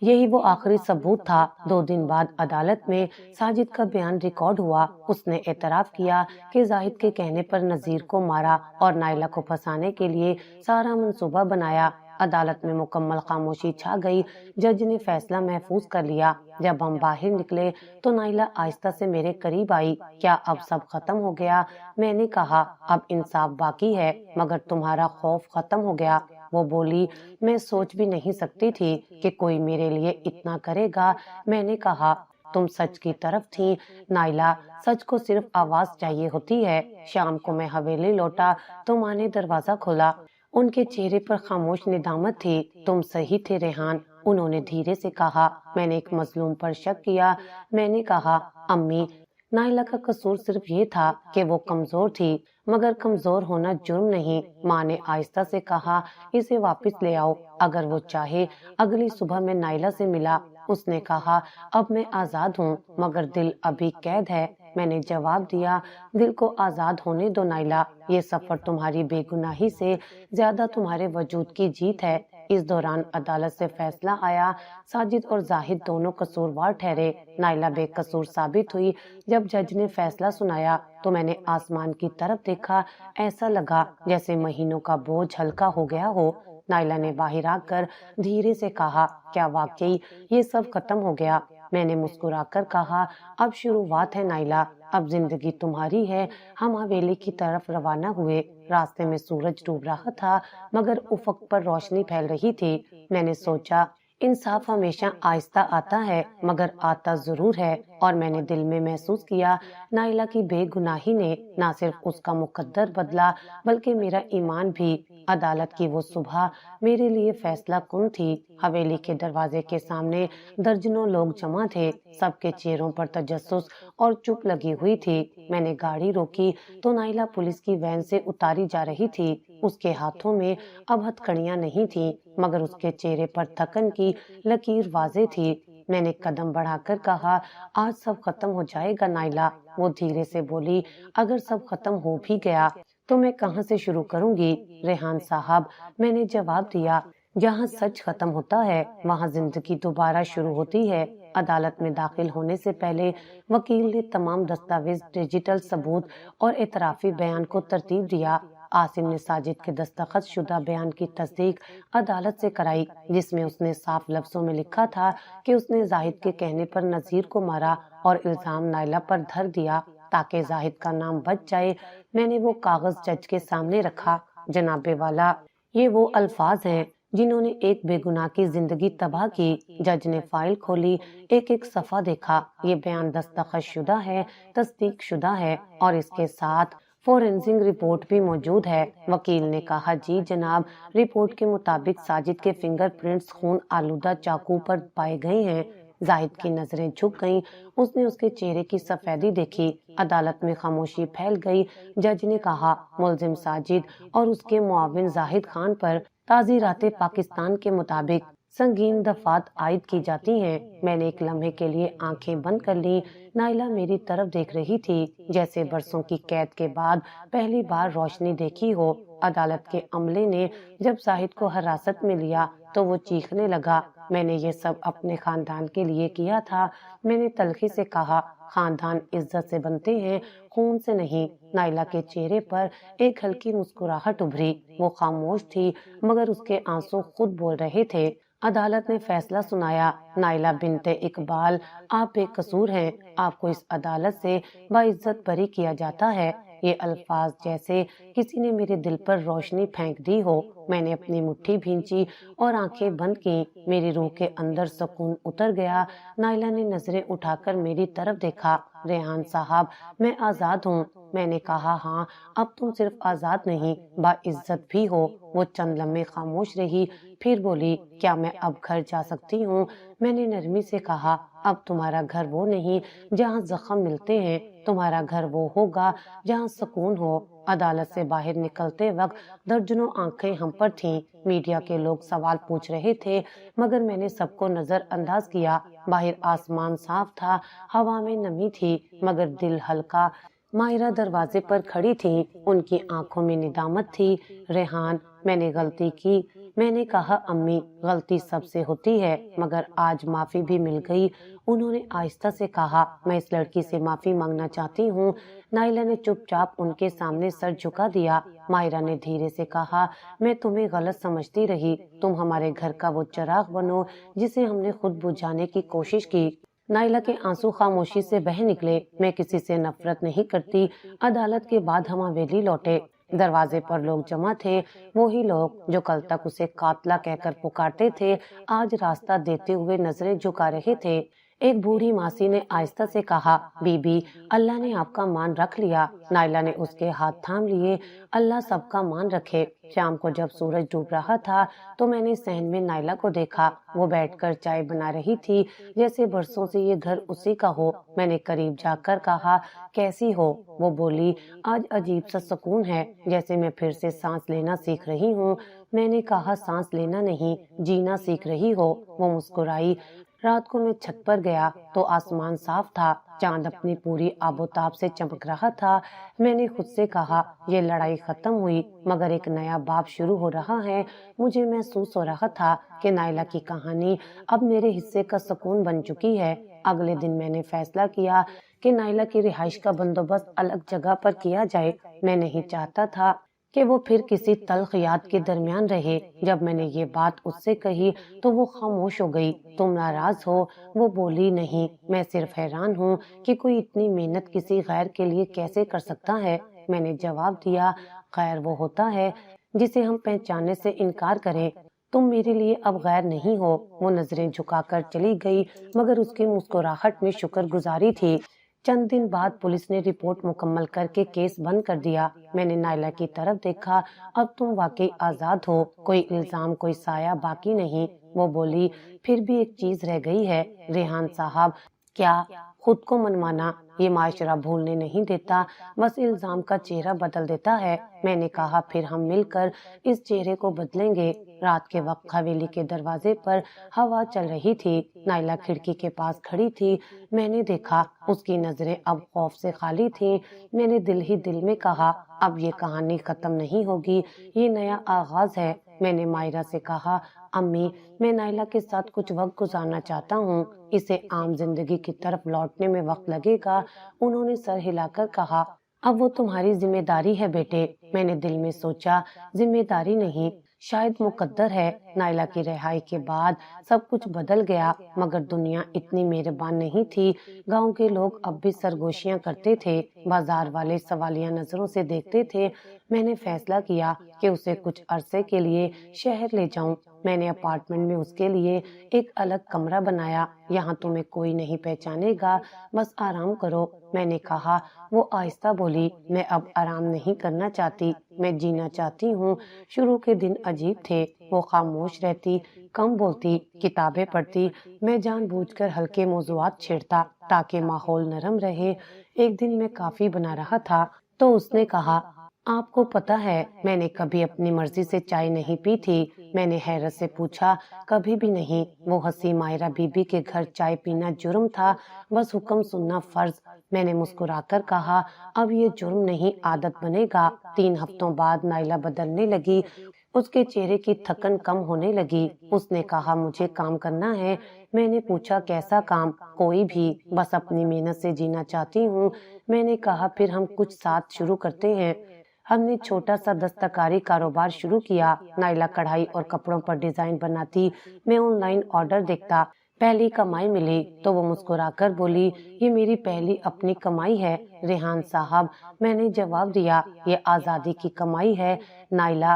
یہی وہ آخری ثبوت تھا۔ 2 دن بعد عدالت میں ساجد کا بیان ریکارڈ ہوا۔ اس نے اعتراف کیا کہ زاہد کے کہنے پر نذیر کو مارا اور نائلہ کو پھنسانے کے لیے سارا منصوبہ بنایا۔ عدالت میں مکمل خاموشی چھا گئی۔ جج نے فیصلہ محفوظ کر لیا۔ جب ہم باہر نکلے تو نائلہ آہستہ سے میرے قریب آئی۔ کیا اب سب ختم ہو گیا؟ میں نے کہا اب انصاف باقی ہے مگر تمہارا خوف ختم ہو گیا۔ وہ بولی میں سوچ بھی نہیں سکتی تھی کہ کوئی میرے لیے اتنا کرے گا۔ میں نے کہا تم سچ کی طرف تھی نائلہ، سچ کو صرف آواز چاہیے ہوتی ہے۔ شام کو میں حویلی لوٹا تو ماں نے دروازہ کھولا۔ ان کے چہرے پر خاموش ندامت تھی۔ تم صحیح تھے ریحان، انہوں نے دھیرے سے کہا۔ میں نے ایک مظلوم پر شک کیا۔ میں نے کہا امی نائلہ کا قصور صرف یہ تھا کہ وہ کمزور تھی، مگر کمزور ہونا جرم نہیں۔ ماں نے آہستہ سے کہا اسے واپس لے آؤ، اگر وہ چاہے۔ اگلی صبح میں نائلہ سے ملا۔ اس نے کہا اب میں آزاد ہوں مگر دل ابھی قید ہے۔ میں نے جواب دیا دل کو آزاد ہونے دو نائلہ، یہ سفر تمہاری بے گناہی سے زیادہ تمہارے وجود کی جیت ہے۔ اس دوران عدالت سے فیصلہ آیا، ساجد اور زاہد دونوں قصوروار ٹھہرے۔ نائلہ بے قصور ثابت ہوئی۔ جب جج نے فیصلہ سنایا تو میں نے آسمان کی طرف دیکھا، ایسا لگا جیسے مہینوں کا بوجھ ہلکا ہو گیا ہو۔ نائلہ نے باہر آ کر دھیرے سے کہا کیا واقعی یہ سب ختم ہو گیا؟ میں نے مسکرا کر کہا اب شروعات ہے نائلہ، اب زندگی تمہاری ہے۔ ہم حویلی کی طرف روانہ ہوئے۔ راستے میں سورج ڈوب رہا تھا مگر افق پر روشنی پھیل رہی تھی۔ میں نے سوچا انصاف ہمیشہ آہستہ آتا ہے مگر آتا ضرور ہے، اور میں نے دل میں محسوس کیا نائلہ کی بے گناہی نے نہ صرف اس کا مقدر بدلا بلکہ میرا ایمان بھی۔ عدالت کی وہ صبح میرے لیے فیصلہ کن تھی۔ حویلی کے دروازے کے سامنے درجنوں لوگ جمع تھے، سب کے چہروں پر تجسس اور چپ لگی ہوئی تھی۔ میں نے گاڑی روکی تو نائلہ پولیس کی وین سے اتاری جا رہی تھی۔ اس کے ہاتھوں میں اب ہتھکڑیاں نہیں تھیں مگر اس کے چہرے پر تھکن کی لکیر واضح تھی۔ میں نے قدم بڑھا کر کہا آج سب ختم ہو جائے گا نائلہ۔ وہ دھیرے سے بولی اگر سب ختم ہو بھی گیا تو میں کہاں سے شروع کروں گی ریحان صاحب؟ میں نے جواب دیا جہاں سچ ختم ہوتا ہے وہاں زندگی دوبارہ شروع ہوتی ہے۔ عدالت میں داخل ہونے سے پہلے وکیل نے تمام دستاویز، ڈیجیٹل ثبوت اور اعترافی بیان کو ترتیب دیا۔ عاصم نے ساجد کے دستخط شدہ بیان کی تصدیق عدالت سے کرائی، جس میں اس نے صاف لفظوں میں لکھا تھا کہ اس نے زاہد کے کہنے پر نذیر کو مارا اور الزام نائلہ پر دھر دیا تاکہ زاہد کا نام بچ جائے۔ میں نے وہ کاغذ جج کے سامنے رکھا۔ جناب والا، یہ وہ الفاظ ہیں جنہوں نے ایک بے گناہ کی زندگی تباہ کی۔ جج نے فائل کھولی، ایک ایک صفحہ دیکھا۔ یہ بیان دستخط شدہ ہے، تصدیق شدہ ہے اور اس کے ساتھ فورینسک رپورٹ بھی موجود ہے۔ وکیل نے کہا جی جناب، رپورٹ کے مطابق ساجد کے فنگر پرنٹس خون آلودہ چاقو پر پائے گئے ہیں۔ زاہد کی نظریں جھک گئیں، اس نے اس کے چہرے کی سفیدی دیکھی۔ عدالت میں خاموشی پھیل گئی۔ جج نے کہا ملزم ساجد اور اس کے معاون زاہد خان پر تعزیرات پاکستان کے مطابق سنگین دفعات عائد کی جاتی ہیں۔ میں نے ایک لمحے کے لیے آنکھیں بند کر لی۔ نائلہ میری طرف دیکھ رہی تھی جیسے برسوں کی قید کے بعد پہلی بار روشنی دیکھی ہو۔ عدالت کے عملے نے جب زاہد کو حراست میں لیا تو وہ چیخنے لگا میں نے یہ سب اپنے خاندان کے لیے کیا تھا۔ میں نے تلخی سے کہا خاندان عزت سے بنتے ہیں، خون سے نہیں۔ نائلہ کے چہرے پر ایک ہلکی مسکراہٹ ابھری۔ وہ خاموش تھی مگر اس کے آنسو خود بول رہے تھے۔ عدالت نے فیصلہ سنایا نائلہ بنت اقبال، آپ بے قصور ہیں، آپ کو اس عدالت سے باعزت بری کیا جاتا ہے۔ یہ الفاظ جیسے کسی نے میرے دل پر روشنی پھینک دی ہو۔ میں نے اپنی مٹھی بھینچی اور آنکھیں بند کی۔ میری روح کے اندر سکون اتر گیا۔ نائلہ نے نظریں اٹھا کر میری طرف دیکھا۔ ریحان صاحب، میں آزاد ہوں۔ میں نے کہا ہاں، اب تم صرف آزاد نہیں، باعزت بھی ہو۔ وہ چند لمحے خاموش رہی، پھر بولی کیا میں اب گھر جا سکتی ہوں؟ میں نے نرمی سے کہا اب تمہارا گھر وہ نہیں جہاں زخم ملتے ہیں، تمہارا گھر وہ ہوگا جہاں سکون ہو۔ عدالت سے باہر نکلتے وقت درجنوں آنکھیں ہم پر تھیں۔ میڈیا کے لوگ سوال پوچھ رہے تھے مگر میں نے سب کو نظر انداز کیا۔ باہر آسمان صاف تھا، ہوا میں نمی تھی مگر دل ہلکا۔ ماہرہ دروازے پر کھڑی تھی، ان کی آنکھوں میں ندامت تھی۔ ریحان، میں نے غلطی کی۔ میں نے کہا امی، غلطی سب سے ہوتی ہے، مگر آج معافی بھی مل گئی۔ انہوں نے آہستہ سے کہا، میں اس لڑکی سے معافی مانگنا چاہتی ہوں۔ نائلہ نے چپ چاپ ان کے سامنے سر جھکا دیا۔ ماہرہ نے دھیرے سے کہا، میں تمہیں غلط سمجھتی رہی، تم ہمارے گھر کا وہ چراغ بنو جسے ہم نے خود بجھانے کی کوشش کی۔ نائلہ کے آنسو خاموشی سے بہہ نکلے۔ میں کسی سے نفرت نہیں کرتی۔ عدالت کے بعد ہم حویلی لوٹے۔ دروازے پر لوگ جمع تھے، وہی لوگ جو کل تک اسے قاتلہ کہہ کر پکارتے تھے، آج راستہ دیتے ہوئے نظریں جھکا رہے تھے۔ ایک بوڑھی ماسی نے آہستہ سے کہا، بی بی، اللہ نے آپ کا مان رکھ لیا۔ نائلہ نے اس کے ہاتھ تھام لیے۔ اللہ سب کا مان رکھے۔ شام کو جب سورج ڈوب رہا تھا تو میں نے صحن میں نائلہ کو دیکھا۔ وہ بیٹھ کر چائے بنا رہی تھی، جیسے برسوں سے یہ گھر اسی کا ہو۔ میں نے قریب جا کر کہا، کیسی ہو؟ وہ بولی، آج عجیب سا سکون ہے، جیسے میں پھر سے سانس لینا سیکھ رہی ہوں۔ میں نے کہا، سانس لینا نہیں، جینا سیکھ رہی ہو۔ وہ مسکرائی۔ رات کو میں چھت پر گیا تو آسمان صاف تھا، چاند اپنی پوری آب و تاب سے چمک رہا تھا۔ میں نے خود سے کہا، یہ لڑائی ختم ہوئی، مگر ایک نیا باب شروع ہو رہا ہے۔ مجھے محسوس ہو رہا تھا کہ نائلہ کی کہانی اب میرے حصے کا سکون بن چکی ہے۔ اگلے دن میں نے فیصلہ کیا کہ نائلہ کی رہائش کا بندوبست الگ جگہ پر کیا جائے۔ میں نہیں چاہتا تھا کہ وہ پھر کسی تلخ یاد کے درمیان رہے۔ جب میں نے یہ بات اس سے کہی تو وہ خاموش ہو گئی۔ تم ناراض ہو؟ وہ بولی، نہیں، میں صرف حیران ہوں کہ کوئی اتنی محنت کسی غیر کے لیے کیسے کر سکتا ہے۔ میں نے جواب دیا، غیر وہ ہوتا ہے جسے ہم پہچاننے سے انکار کریں۔ تم میرے لیے اب غیر نہیں ہو۔ وہ نظریں جھکا کر چلی گئی، مگر اس کی مسکراہٹ میں شکر گزاری تھی۔ چند دن بعد پولیس نے رپورٹ مکمل کر کے کیس بند کر دیا۔ میں نے نائلہ کی طرف دیکھا، اب تم واقعی آزاد ہو، کوئی الزام، کوئی سایہ باقی نہیں۔ وہ بولی، پھر بھی ایک چیز رہ گئی ہے ریحان صاحب۔ کیا؟ خود کو منوانا۔ یہ معاشرہ بھولنے نہیں دیتا، بس الزام کا چہرہ بدل دیتا ہے۔ میں نے کہا، پھر ہم مل کر اس چہرے کو بدلیں گے۔ رات کے وقت حویلی کے دروازے پر ہوا چل رہی تھی۔ نائلہ کھڑکی کے پاس کھڑی تھی۔ میں نے دیکھا، اس کی نظریں اب خوف سے خالی تھیں۔ میں نے دل ہی دل میں کہا، اب یہ کہانی ختم نہیں ہوگی، یہ نیا آغاز ہے۔ میں نے ماہرہ سے کہا، امی، میں نائلہ کے ساتھ کچھ وقت گزارنا چاہتا ہوں، اسے عام زندگی کی طرف لوٹنے میں وقت لگے گا۔ انہوں نے سر ہلا کر کہا، اب وہ تمہاری ذمہ داری ہے بیٹے۔ میں نے دل میں سوچا، ذمہ داری نہیں، شاید مقدر ہے۔ نائلہ کی رہائی کے بعد سب کچھ بدل گیا، مگر دنیا اتنی مہربان نہیں تھی۔ گاؤں کے لوگ اب بھی سرگوشیاں کرتے تھے، بازار والے سوالیہ نظروں سے دیکھتے تھے۔ میں نے فیصلہ کیا کہ اسے کچھ عرصے کے لیے شہر لے جاؤں۔ میں نے اپارٹمنٹ میں اس کے لیے ایک الگ کمرہ بنایا۔ یہاں تمہیں کوئی نہیں پہچانے گا، بس آرام کرو۔ میں نے کہا۔ وہ آہستہ بولی، میں اب آرام نہیں کرنا چاہتی، میں جینا چاہتی ہوں۔ شروع کے دن عجیب تھے، وہ خاموش رہتی، کم بولتی، کتابیں پڑھتی۔ میں جان بوجھ کر ہلکے موضوعات چھیڑتا تاکہ ماحول نرم رہے۔ ایک دن میں کافی بنا رہا تھا تو اس نے کہا، آپ کو پتہ ہے میں نے کبھی اپنی مرضی سے چائے نہیں پی تھی؟ میں نے حیرت سے پوچھا، کبھی بھی نہیں۔ وہ ہنسی۔ ماہرہ بی بی کے گھر چائے پینا جرم تھا، بس حکم سننا فرض۔ میں نے مسکرا کر کہا، اب یہ جرم نہیں، عادت بنے گا۔ 3 ہفتوں بعد نائلہ بدلنے لگی، اس کے چہرے کی تھکن کم ہونے لگی۔ اس نے کہا، مجھے کام کرنا ہے۔ میں نے پوچھا، کیسا کام؟ کوئی بھی، بس اپنی محنت سے جینا چاہتی ہوں۔ میں نے کہا، پھر ہم کچھ ساتھ شروع کرتے ہیں۔ ہم نے چھوٹا سا دستکاری کاروبار شروع کیا۔ نائلہ کڑھائی اور کپڑوں پر ڈیزائن بناتی، میں آن لائن آرڈر دیکھتا۔ پہلی کمائی ملی تو وہ مسکرا کر بولی، یہ میری پہلی اپنی کمائی ہے ریحان صاحب۔ میں نے جواب دیا، یہ آزادی کی کمائی ہے نائلہ۔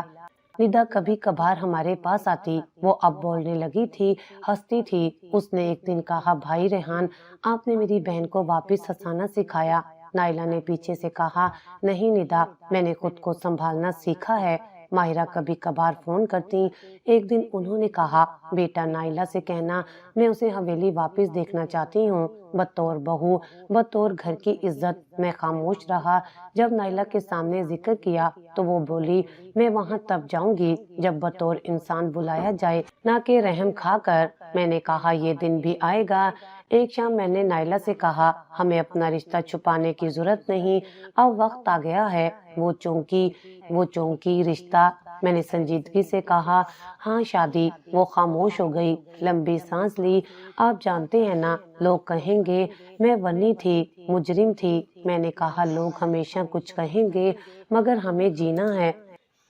ندا کبھی کبھار ہمارے پاس آتی، وہ اب بولنے لگی تھی، ہنستی تھی۔ اس نے ایک دن کہا، بھائی ریحان، آپ نے میری بہن کو واپس ہنسانا سکھایا۔ نائلہ نے پیچھے سے کہا، نہیں ندا، میں نے خود کو سنبھالنا سیکھا ہے۔ ماہرہ کبھی کبھار فون کرتی۔ ایک دن انہوں نے کہا، بیٹا نائلہ سے کہنا میں اسے حویلی واپس دیکھنا چاہتی ہوں، بطور بہو، بطور گھر کی عزت۔ میں خاموش رہا۔ جب نائلہ کے سامنے ذکر کیا تو وہ بولی، میں وہاں تب جاؤں گی جب بطور انسان بلایا جائے، نہ کہ رحم کھا کر۔ میں نے کہا یہ دن بھی آئے گا۔ ایک شام میں نے نائلہ سے کہا ہمیں اپنا رشتہ چھپانے کی ضرورت نہیں، اب وقت آ گیا ہے۔ وہ چونکی رشتہ؟ میں نے سنجیدگی سے کہا ہاں شادی۔ وہ خاموش ہو گئی، لمبی سانس لی۔ آپ جانتے ہیں نا، لوگ کہیں گے میں ونی تھی، مجرم تھی۔ میں نے کہا لوگ ہمیشہ کچھ کہیں گے مگر ہمیں جینا ہے۔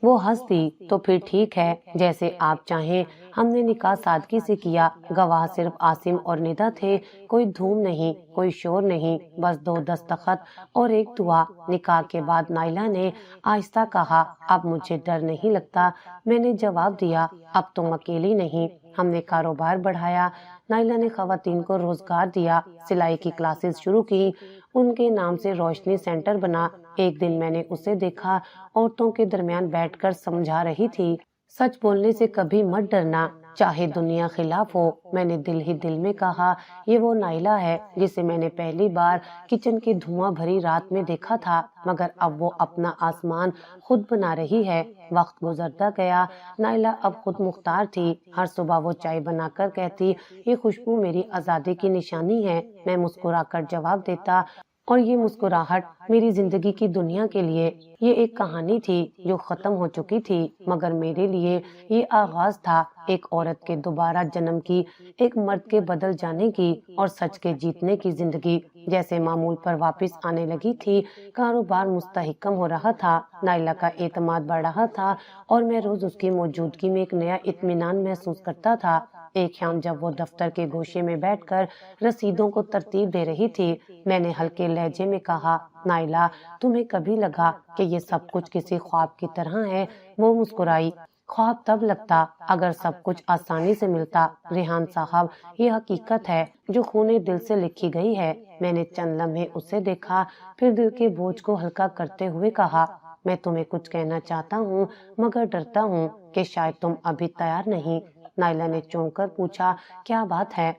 وہ ہنس دی، تو پھر ٹھیک ہے، جیسے آپ چاہیں۔ ہم نے نکاح سادگی سے کیا، گواہ صرف عاصم اور ندا تھے، کوئی دھوم نہیں، کوئی شور نہیں، بس 2 دستخط اور ایک دعا۔ نکاح کے بعد نائلہ نے آہستہ کہا اب مجھے ڈر نہیں لگتا۔ میں نے جواب دیا اب تم اکیلی نہیں۔ ہم نے کاروبار بڑھایا، نائلہ نے خواتین کو روزگار دیا، سلائی کی کلاسز شروع کی، ان کے نام سے روشنی سینٹر بنا۔ ایک دن میں نے اسے دیکھا عورتوں کے درمیان بیٹھ کر سمجھا رہی تھی سچ بولنے سے کبھی مت ڈرنا، چاہے دنیا خلاف ہو۔ میں نے دل ہی دل میں کہا یہ وہ نائلہ ہے جسے میں نے پہلی بار کچن کی دھواں بھری رات میں دیکھا تھا، مگر اب وہ اپنا آسمان خود بنا رہی ہے۔ وقت گزرتا گیا، نائلہ اب خود مختار تھی۔ ہر صبح وہ چائے بنا کر کہتی یہ خوشبو میری آزادی کی نشانی ہے۔ میں مسکرا کر جواب دیتا اور یہ مسکراہٹ میری زندگی کی دنیا کے لیے۔ یہ ایک کہانی تھی جو ختم ہو چکی تھی، مگر میرے لیے یہ آغاز تھا ایک عورت کے دوبارہ جنم کی، ایک مرد کے بدل جانے کی اور سچ کے جیتنے کی زندگی جیسے معمول پر واپس آنے لگی تھی۔ کاروبار مستحکم ہو رہا تھا، نائلہ کا اعتماد بڑھ رہا تھا اور میں روز اس کی موجودگی میں ایک نیا اطمینان محسوس کرتا تھا۔ ایک شام جب وہ دفتر کے گوشے میں بیٹھ کر رسیدوں کو ترتیب دے رہی تھی، میں نے ہلکے لہجے میں کہا نائلہ تمہیں کبھی لگا کہ یہ سب کچھ کسی خواب کی طرح ہے؟ وہ مسکرائی، خواب تب لگتا اگر سب کچھ آسانی سے ملتا ریحان صاحب، یہ حقیقت ہے جو خون دل سے لکھی گئی ہے۔ میں نے چند لمحے اسے دیکھا، پھر دل کے بوجھ کو ہلکا کرتے ہوئے کہا میں تمہیں کچھ کہنا چاہتا ہوں مگر ڈرتا ہوں کہ شاید تم ابھی تیار نہیں۔ نائلہ نے چونک کر پوچھا کیا بات ہے؟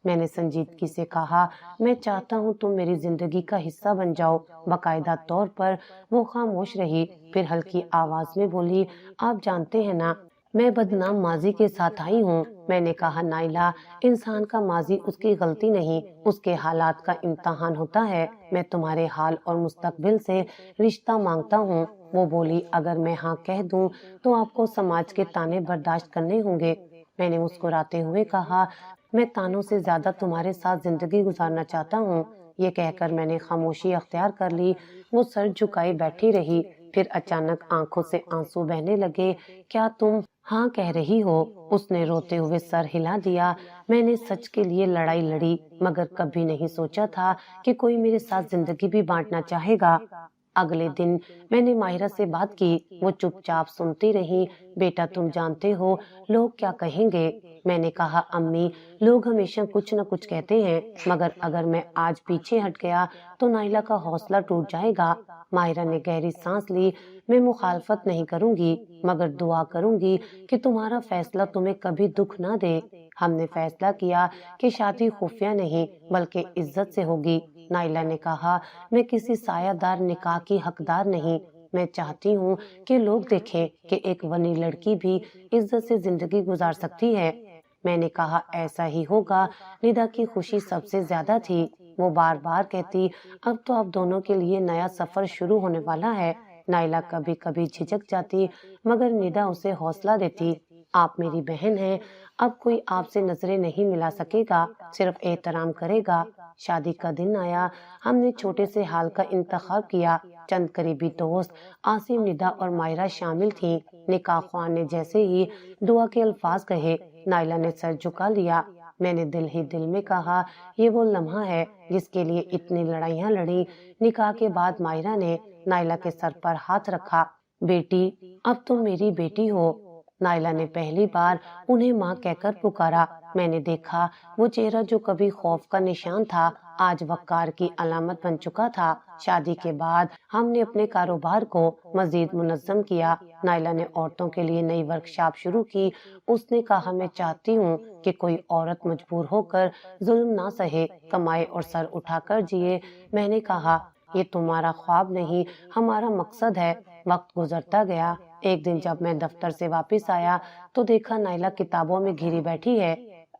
میں نے سنجیدگی سے کہا میں چاہتا ہوں تم میری زندگی کا حصہ بن جاؤ باقاعدہ طور پر۔ وہ خاموش رہی، پھر ہلکی آواز میں بولی آپ جانتے ہیں نا میں بدنام ماضی کے ساتھ آئی ہوں۔ میں نے کہا نائلہ انسان کا ماضی اس کی غلطی نہیں، اس کے حالات کا امتحان ہوتا ہے۔ میں تمہارے حال اور مستقبل سے رشتہ مانگتا ہوں۔ وہ بولی اگر میں ہاں کہہ دوں تو آپ کو سماج کے تانے برداشت کرنے ہوں گے۔ میں نے مسکراتے ہوئے کہا میں تانوں سے زیادہ تمہارے ساتھ زندگی گزارنا چاہتا ہوں۔ یہ کہہ کر میں نے خاموشی اختیار کر لی۔ وہ سر جھکائے بیٹھی رہی، پھر اچانک آنکھوں سے آنسو بہنے لگے۔ کیا تم ہاں کہہ رہی ہو؟ اس نے روتے ہوئے سر ہلا دیا۔ میں نے سچ کے لیے لڑائی لڑی، مگر کبھی نہیں سوچا تھا کہ کوئی میرے ساتھ زندگی بھی بانٹنا چاہے گا۔ اگلے دن میں نے ماہرہ سے بات کی، وہ چپ چاپ سنتی رہی۔ بیٹا تم جانتے ہو لوگ کیا کہیں گے؟ میں نے کہا امی لوگ ہمیشہ کچھ نہ کچھ کہتے ہیں، مگر اگر میں آج پیچھے ہٹ گیا تو نائلہ کا حوصلہ ٹوٹ جائے گا۔ ماہرہ نے گہری سانس لی، میں مخالفت نہیں کروں گی مگر دعا کروں گی کہ تمہارا فیصلہ تمہیں کبھی دکھ نہ دے۔ ہم نے فیصلہ کیا کہ شادی خفیہ نہیں بلکہ عزت سے ہوگی۔ نائلہ نے کہا میں کسی سایہ دار نکاح کی حقدار نہیں، میں چاہتی ہوں کہ لوگ دیکھیں کہ ایک ونی لڑکی بھی عزت سے زندگی گزار سکتی ہے۔ میں نے کہا ایسا ہی ہوگا۔ ندا کی خوشی سب سے زیادہ تھی، وہ بار بار کہتی اب تو آپ دونوں کے لیے نیا سفر شروع ہونے والا ہے۔ نائلہ کبھی کبھی جھجک جاتی مگر ندا اسے حوصلہ دیتی آپ میری بہن ہیں، اب کوئی آپ سے نظریں نہیں ملا سکے گا، صرف احترام کرے گا۔ شادی کا دن آیا، ہم نے چھوٹے سے ہال کا انتخاب کیا، چند قریبی دوست عاصم، ندا اور ماہرہ شامل تھیں۔ نکاح خوان نے جیسے ہی دعا کے الفاظ کہے نائلہ نے سر جھکا لیا۔ میں نے دل ہی دل میں کہا یہ وہ لمحہ ہے جس کے لیے اتنی لڑائیاں لڑی۔ نکاح کے بعد ماہرہ نے نائلہ کے سر پر ہاتھ رکھا، بیٹی اب تم میری بیٹی ہو۔ نائلہ نے پہلی بار انہیں ماں کہہ کر پکارا۔ میں نے دیکھا وہ چہرہ جو کبھی خوف کا نشان تھا آج وقار کی علامت بن چکا تھا۔ شادی کے بعد ہم نے اپنے کاروبار کو مزید منظم کیا۔ نائلہ نے عورتوں کے لیے نئی ورکشاپ شروع کی۔ اس نے کہا میں چاہتی ہوں کہ کوئی عورت مجبور ہو کر ظلم نہ سہے، کمائے اور سر اٹھا کر جیے۔ میں نے کہا یہ تمہارا خواب نہیں ہمارا مقصد ہے۔ وقت گزرتا گیا، ایک دن جب میں دفتر سے واپس آیا تو دیکھا نائلہ کتابوں میں گھری بیٹھی ہے۔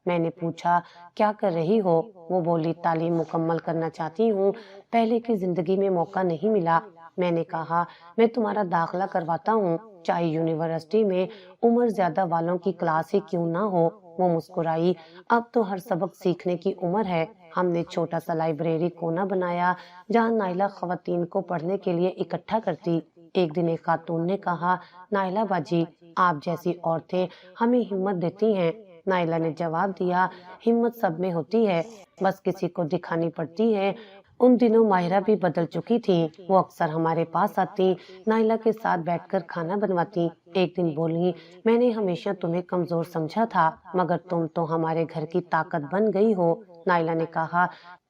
میں نے پوچھا کیا کر رہی ہو؟ وہ بولی تعلیم مکمل کرنا چاہتی ہوں، پہلے کی زندگی میں موقع نہیں ملا۔ میں نے کہا میں تمہارا داخلہ کرواتا ہوں، چاہے یونیورسٹی میں عمر زیادہ والوں کی کلاس ہی کیوں نہ ہو۔ وہ مسکرائی، اب تو ہر سبق سیکھنے کی عمر ہے۔ ہم نے چھوٹا سا لائبریری کونا بنایا جہاں نائلہ خواتین کو پڑھنے کے لیے اکٹھا کرتی۔ ایک دن ایک خاتون نے کہا نائلہ باجی آپ جیسی عورتیں ہمیں ہمت دیتی ہیں۔ نائلہ نے جواب دیا ہمت سب میں ہوتی ہے، بس کسی کو دکھانی پڑتی ہے۔ ان دنوں ماہرہ بھی بدل چکی تھی، وہ اکثر ہمارے پاس آتی، نائلہ کے ساتھ بیٹھ کر کھانا بنواتی۔ ایک دن بولی میں نے ہمیشہ تمہیں کمزور سمجھا تھا، مگر تم تو ہمارے گھر کی طاقت بن گئی ہو۔ نائلہ نے کہا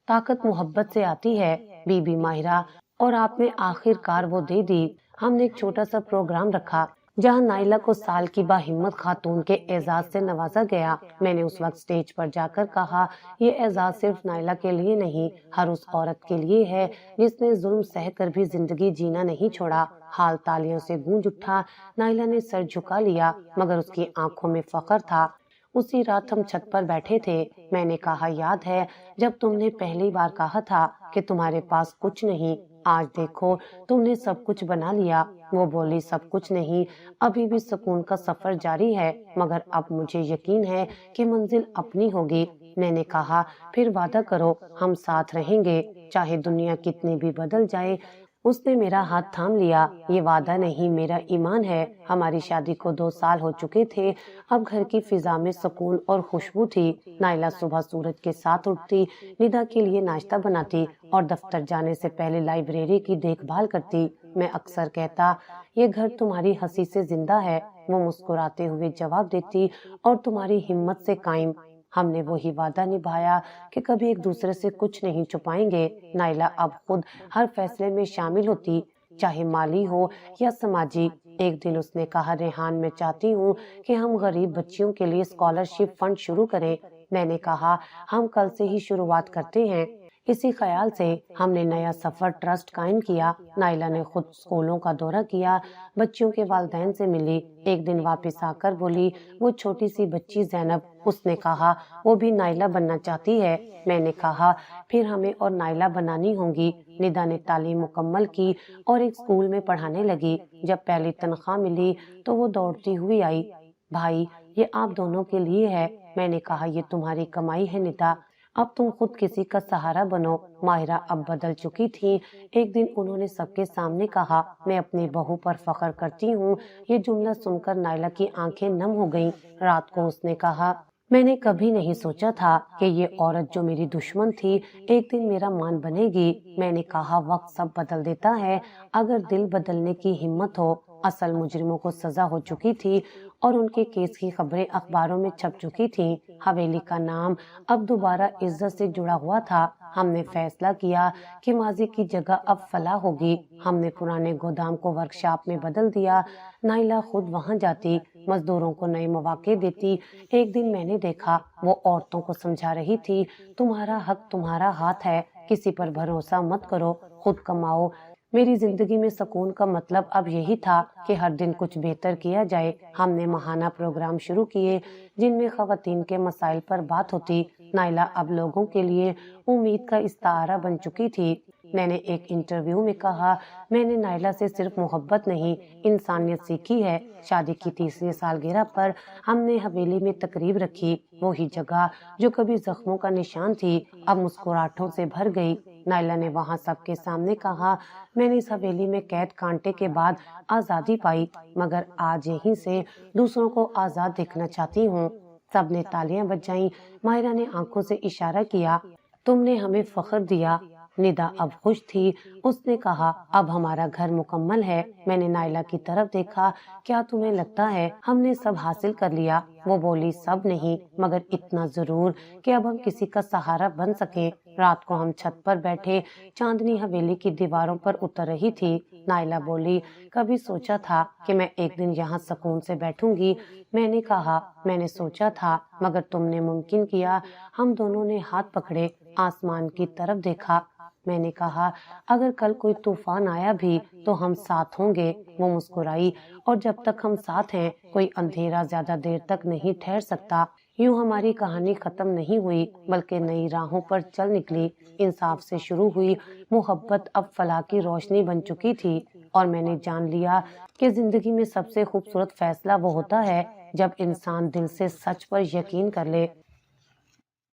طاقت محبت سے آتی ہے بی بی ماہرہ، اور آپ نے آخر کار وہ دے دی۔ ہم نے ایک چھوٹا سا پروگرام رکھا جہاں نائلہ کو سال کی باہمت خاتون کے اعزاز سے نوازا گیا۔ میں نے اس وقت سٹیج پر جا کر کہا یہ اعزاز صرف نائلہ کے لیے نہیں، ہر اس عورت کے لیے ہے جس نے ظلم سہ کر بھی زندگی جینا نہیں چھوڑا۔ حال تالیوں سے گونج اٹھا۔ نائلہ نے سر جھکا لیا مگر اس کی آنکھوں میں فخر تھا۔ اسی رات ہم چھت پر بیٹھے تھے، میں نے کہا یاد ہے جب تم نے پہلی بار کہا تھا کہ تمہارے پاس کچھ نہیں، آج دیکھو تم نے سب کچھ بنا لیا۔ وہ بولی سب کچھ نہیں، ابھی بھی سکون کا سفر جاری ہے، مگر اب مجھے یقین ہے کہ منزل اپنی ہوگی۔ میں نے کہا پھر وعدہ کرو ہم ساتھ رہیں گے چاہے دنیا کتنی بھی بدل جائے۔ اس نے میرا ہاتھ تھام لیا، یہ وعدہ نہیں میرا ایمان ہے۔ ہماری شادی کو 2 سال ہو چکے تھے، اب گھر کی فضا میں سکون اور خوشبو تھی۔ نائلہ صبح سورج کے ساتھ اٹھتی، ندا کے لیے ناشتہ بناتی اور دفتر جانے سے پہلے لائبریری کی دیکھ بھال کرتی۔ میں اکثر کہتا یہ گھر تمہاری ہنسی سے زندہ ہے، وہ مسکراتے ہوئے جواب دیتی اور تمہاری ہمت سے قائم۔ ہم نے وہی وعدہ نبھایا کہ کبھی ایک دوسرے سے کچھ نہیں چھپائیں گے۔ نائلہ اب خود ہر فیصلے میں شامل ہوتی، چاہے مالی ہو یا سماجی۔ ایک دن اس نے کہا ریحان میں چاہتی ہوں کہ ہم غریب بچیوں کے لیے اسکالرشپ فنڈ شروع کریں۔ میں نے کہا ہم کل سے ہی شروعات کرتے ہیں۔ اسی خیال سے ہم نے نیا سفر ٹرسٹ قائم کیا۔ نائلہ نے خود اسکولوں کا دورہ کیا، بچیوں کے والدین سے ملی۔ ایک دن واپس آ کر بولی وہ چھوٹی سی بچی زینب، اس نے کہا وہ بھی نائلہ بننا چاہتی ہے۔ میں نے کہا پھر ہمیں اور نائلہ بنانی ہوں گی۔ ندا نے تعلیم مکمل کی اور ایک اسکول میں پڑھانے لگی۔ جب پہلی تنخواہ ملی تو وہ دوڑتی ہوئی آئی، بھائی یہ آپ دونوں کے لیے ہے۔ میں نے کہا یہ تمہاری کمائی ہے ندا، اب تم خود کسی کا سہارا بنو۔ ماہرہ اب بدل چکی تھی۔ ایک دن انہوں نے سب کے سامنے کہا میں اپنی بہو پر فخر کرتی ہوں۔ یہ جملہ سن کر نائلہ کی آنکھیں نم ہو گئیں۔ رات کو اس نے کہا میں نے کبھی نہیں سوچا تھا کہ یہ عورت جو میری دشمن تھی ایک دن میرا مان بنے گی۔ میں نے کہا وقت سب بدل دیتا ہے اگر دل بدلنے کی ہمت ہو۔ اصل مجرموں کو سزا ہو چکی تھی اور ان کے کیس کی خبریں اخباروں میں چھپ چکی تھیں۔ حویلی کا نام اب دوبارہ عزت سے جڑا ہوا تھا۔ ہم نے فیصلہ کیا کہ ماضی کی جگہ اب فلاح ہوگی۔ ہم نے پرانے گودام کو ورکشاپ میں بدل دیا۔ نائلہ خود وہاں جاتی، مزدوروں کو نئے مواقع دیتی۔ ایک دن میں نے دیکھا وہ عورتوں کو سمجھا رہی تھی تمہارا حق تمہارا ہاتھ ہے، کسی پر بھروسہ مت کرو، خود کماؤ۔ میری زندگی میں سکون کا مطلب اب یہی تھا کہ ہر دن کچھ بہتر کیا جائے۔ ہم نے ماہانہ پروگرام شروع کیے جن میں خواتین کے مسائل پر بات ہوتی۔ نائلہ اب لوگوں کے لیے امید کا استعارہ بن چکی تھی۔ میں نے ایک انٹرویو میں کہا میں نے نائلہ سے صرف محبت نہیں انسانیت سیکھی ہے۔ شادی کی 30ویں سالگرہ پر ہم نے حویلی میں تقریب رکھی، وہی جگہ جو کبھی زخموں کا نشان تھی اب مسکراہٹوں سے بھر گئی۔ نائلہ نے وہاں سب کے سامنے کہا میں نے اس حویلی میں قید کانٹے کے بعد آزادی پائی، مگر آج یہیں سے دوسروں کو آزاد دیکھنا چاہتی ہوں۔ سب نے تالیاں بجائیں۔ ماہرہ نے آنکھوں سے اشارہ کیا تم نے ہمیں فخر دیا۔ ندا اب خوش تھی، اس نے کہا اب ہمارا گھر مکمل ہے۔ میں نے نائلہ کی طرف دیکھا کیا تمہیں لگتا ہے ہم نے سب حاصل کر لیا؟ وہ بولی سب نہیں مگر اتنا ضرور کہ اب ہم کسی کا سہارا بن سکیں۔ رات کو ہم چھت پر بیٹھے، چاندنی حویلی کی دیواروں پر اتر رہی تھی۔ نائلہ بولی کبھی سوچا تھا کہ میں ایک دن یہاں سکون سے بیٹھوں گی؟ میں نے کہا میں نے سوچا تھا مگر تم نے ممکن کیا۔ ہم دونوں نے ہاتھ پکڑے، آسمان کی طرف دیکھا۔ میں نے کہا اگر کل کوئی طوفان آیا بھی تو ہم ساتھ ہوں گے۔ وہ مسکرائی اور جب تک ہم ساتھ ہیں کوئی اندھیرا زیادہ دیر تک نہیں ٹھہر سکتا۔ یوں ہماری کہانی ختم نہیں ہوئی بلکہ نئی راہوں پر چل نکلی۔ انصاف سے شروع ہوئی محبت اب فلاح کی روشنی بن چکی تھی اور میں نے جان لیا کہ زندگی میں سب سے خوبصورت فیصلہ وہ ہوتا ہے جب انسان دل سے سچ پر یقین کر لے۔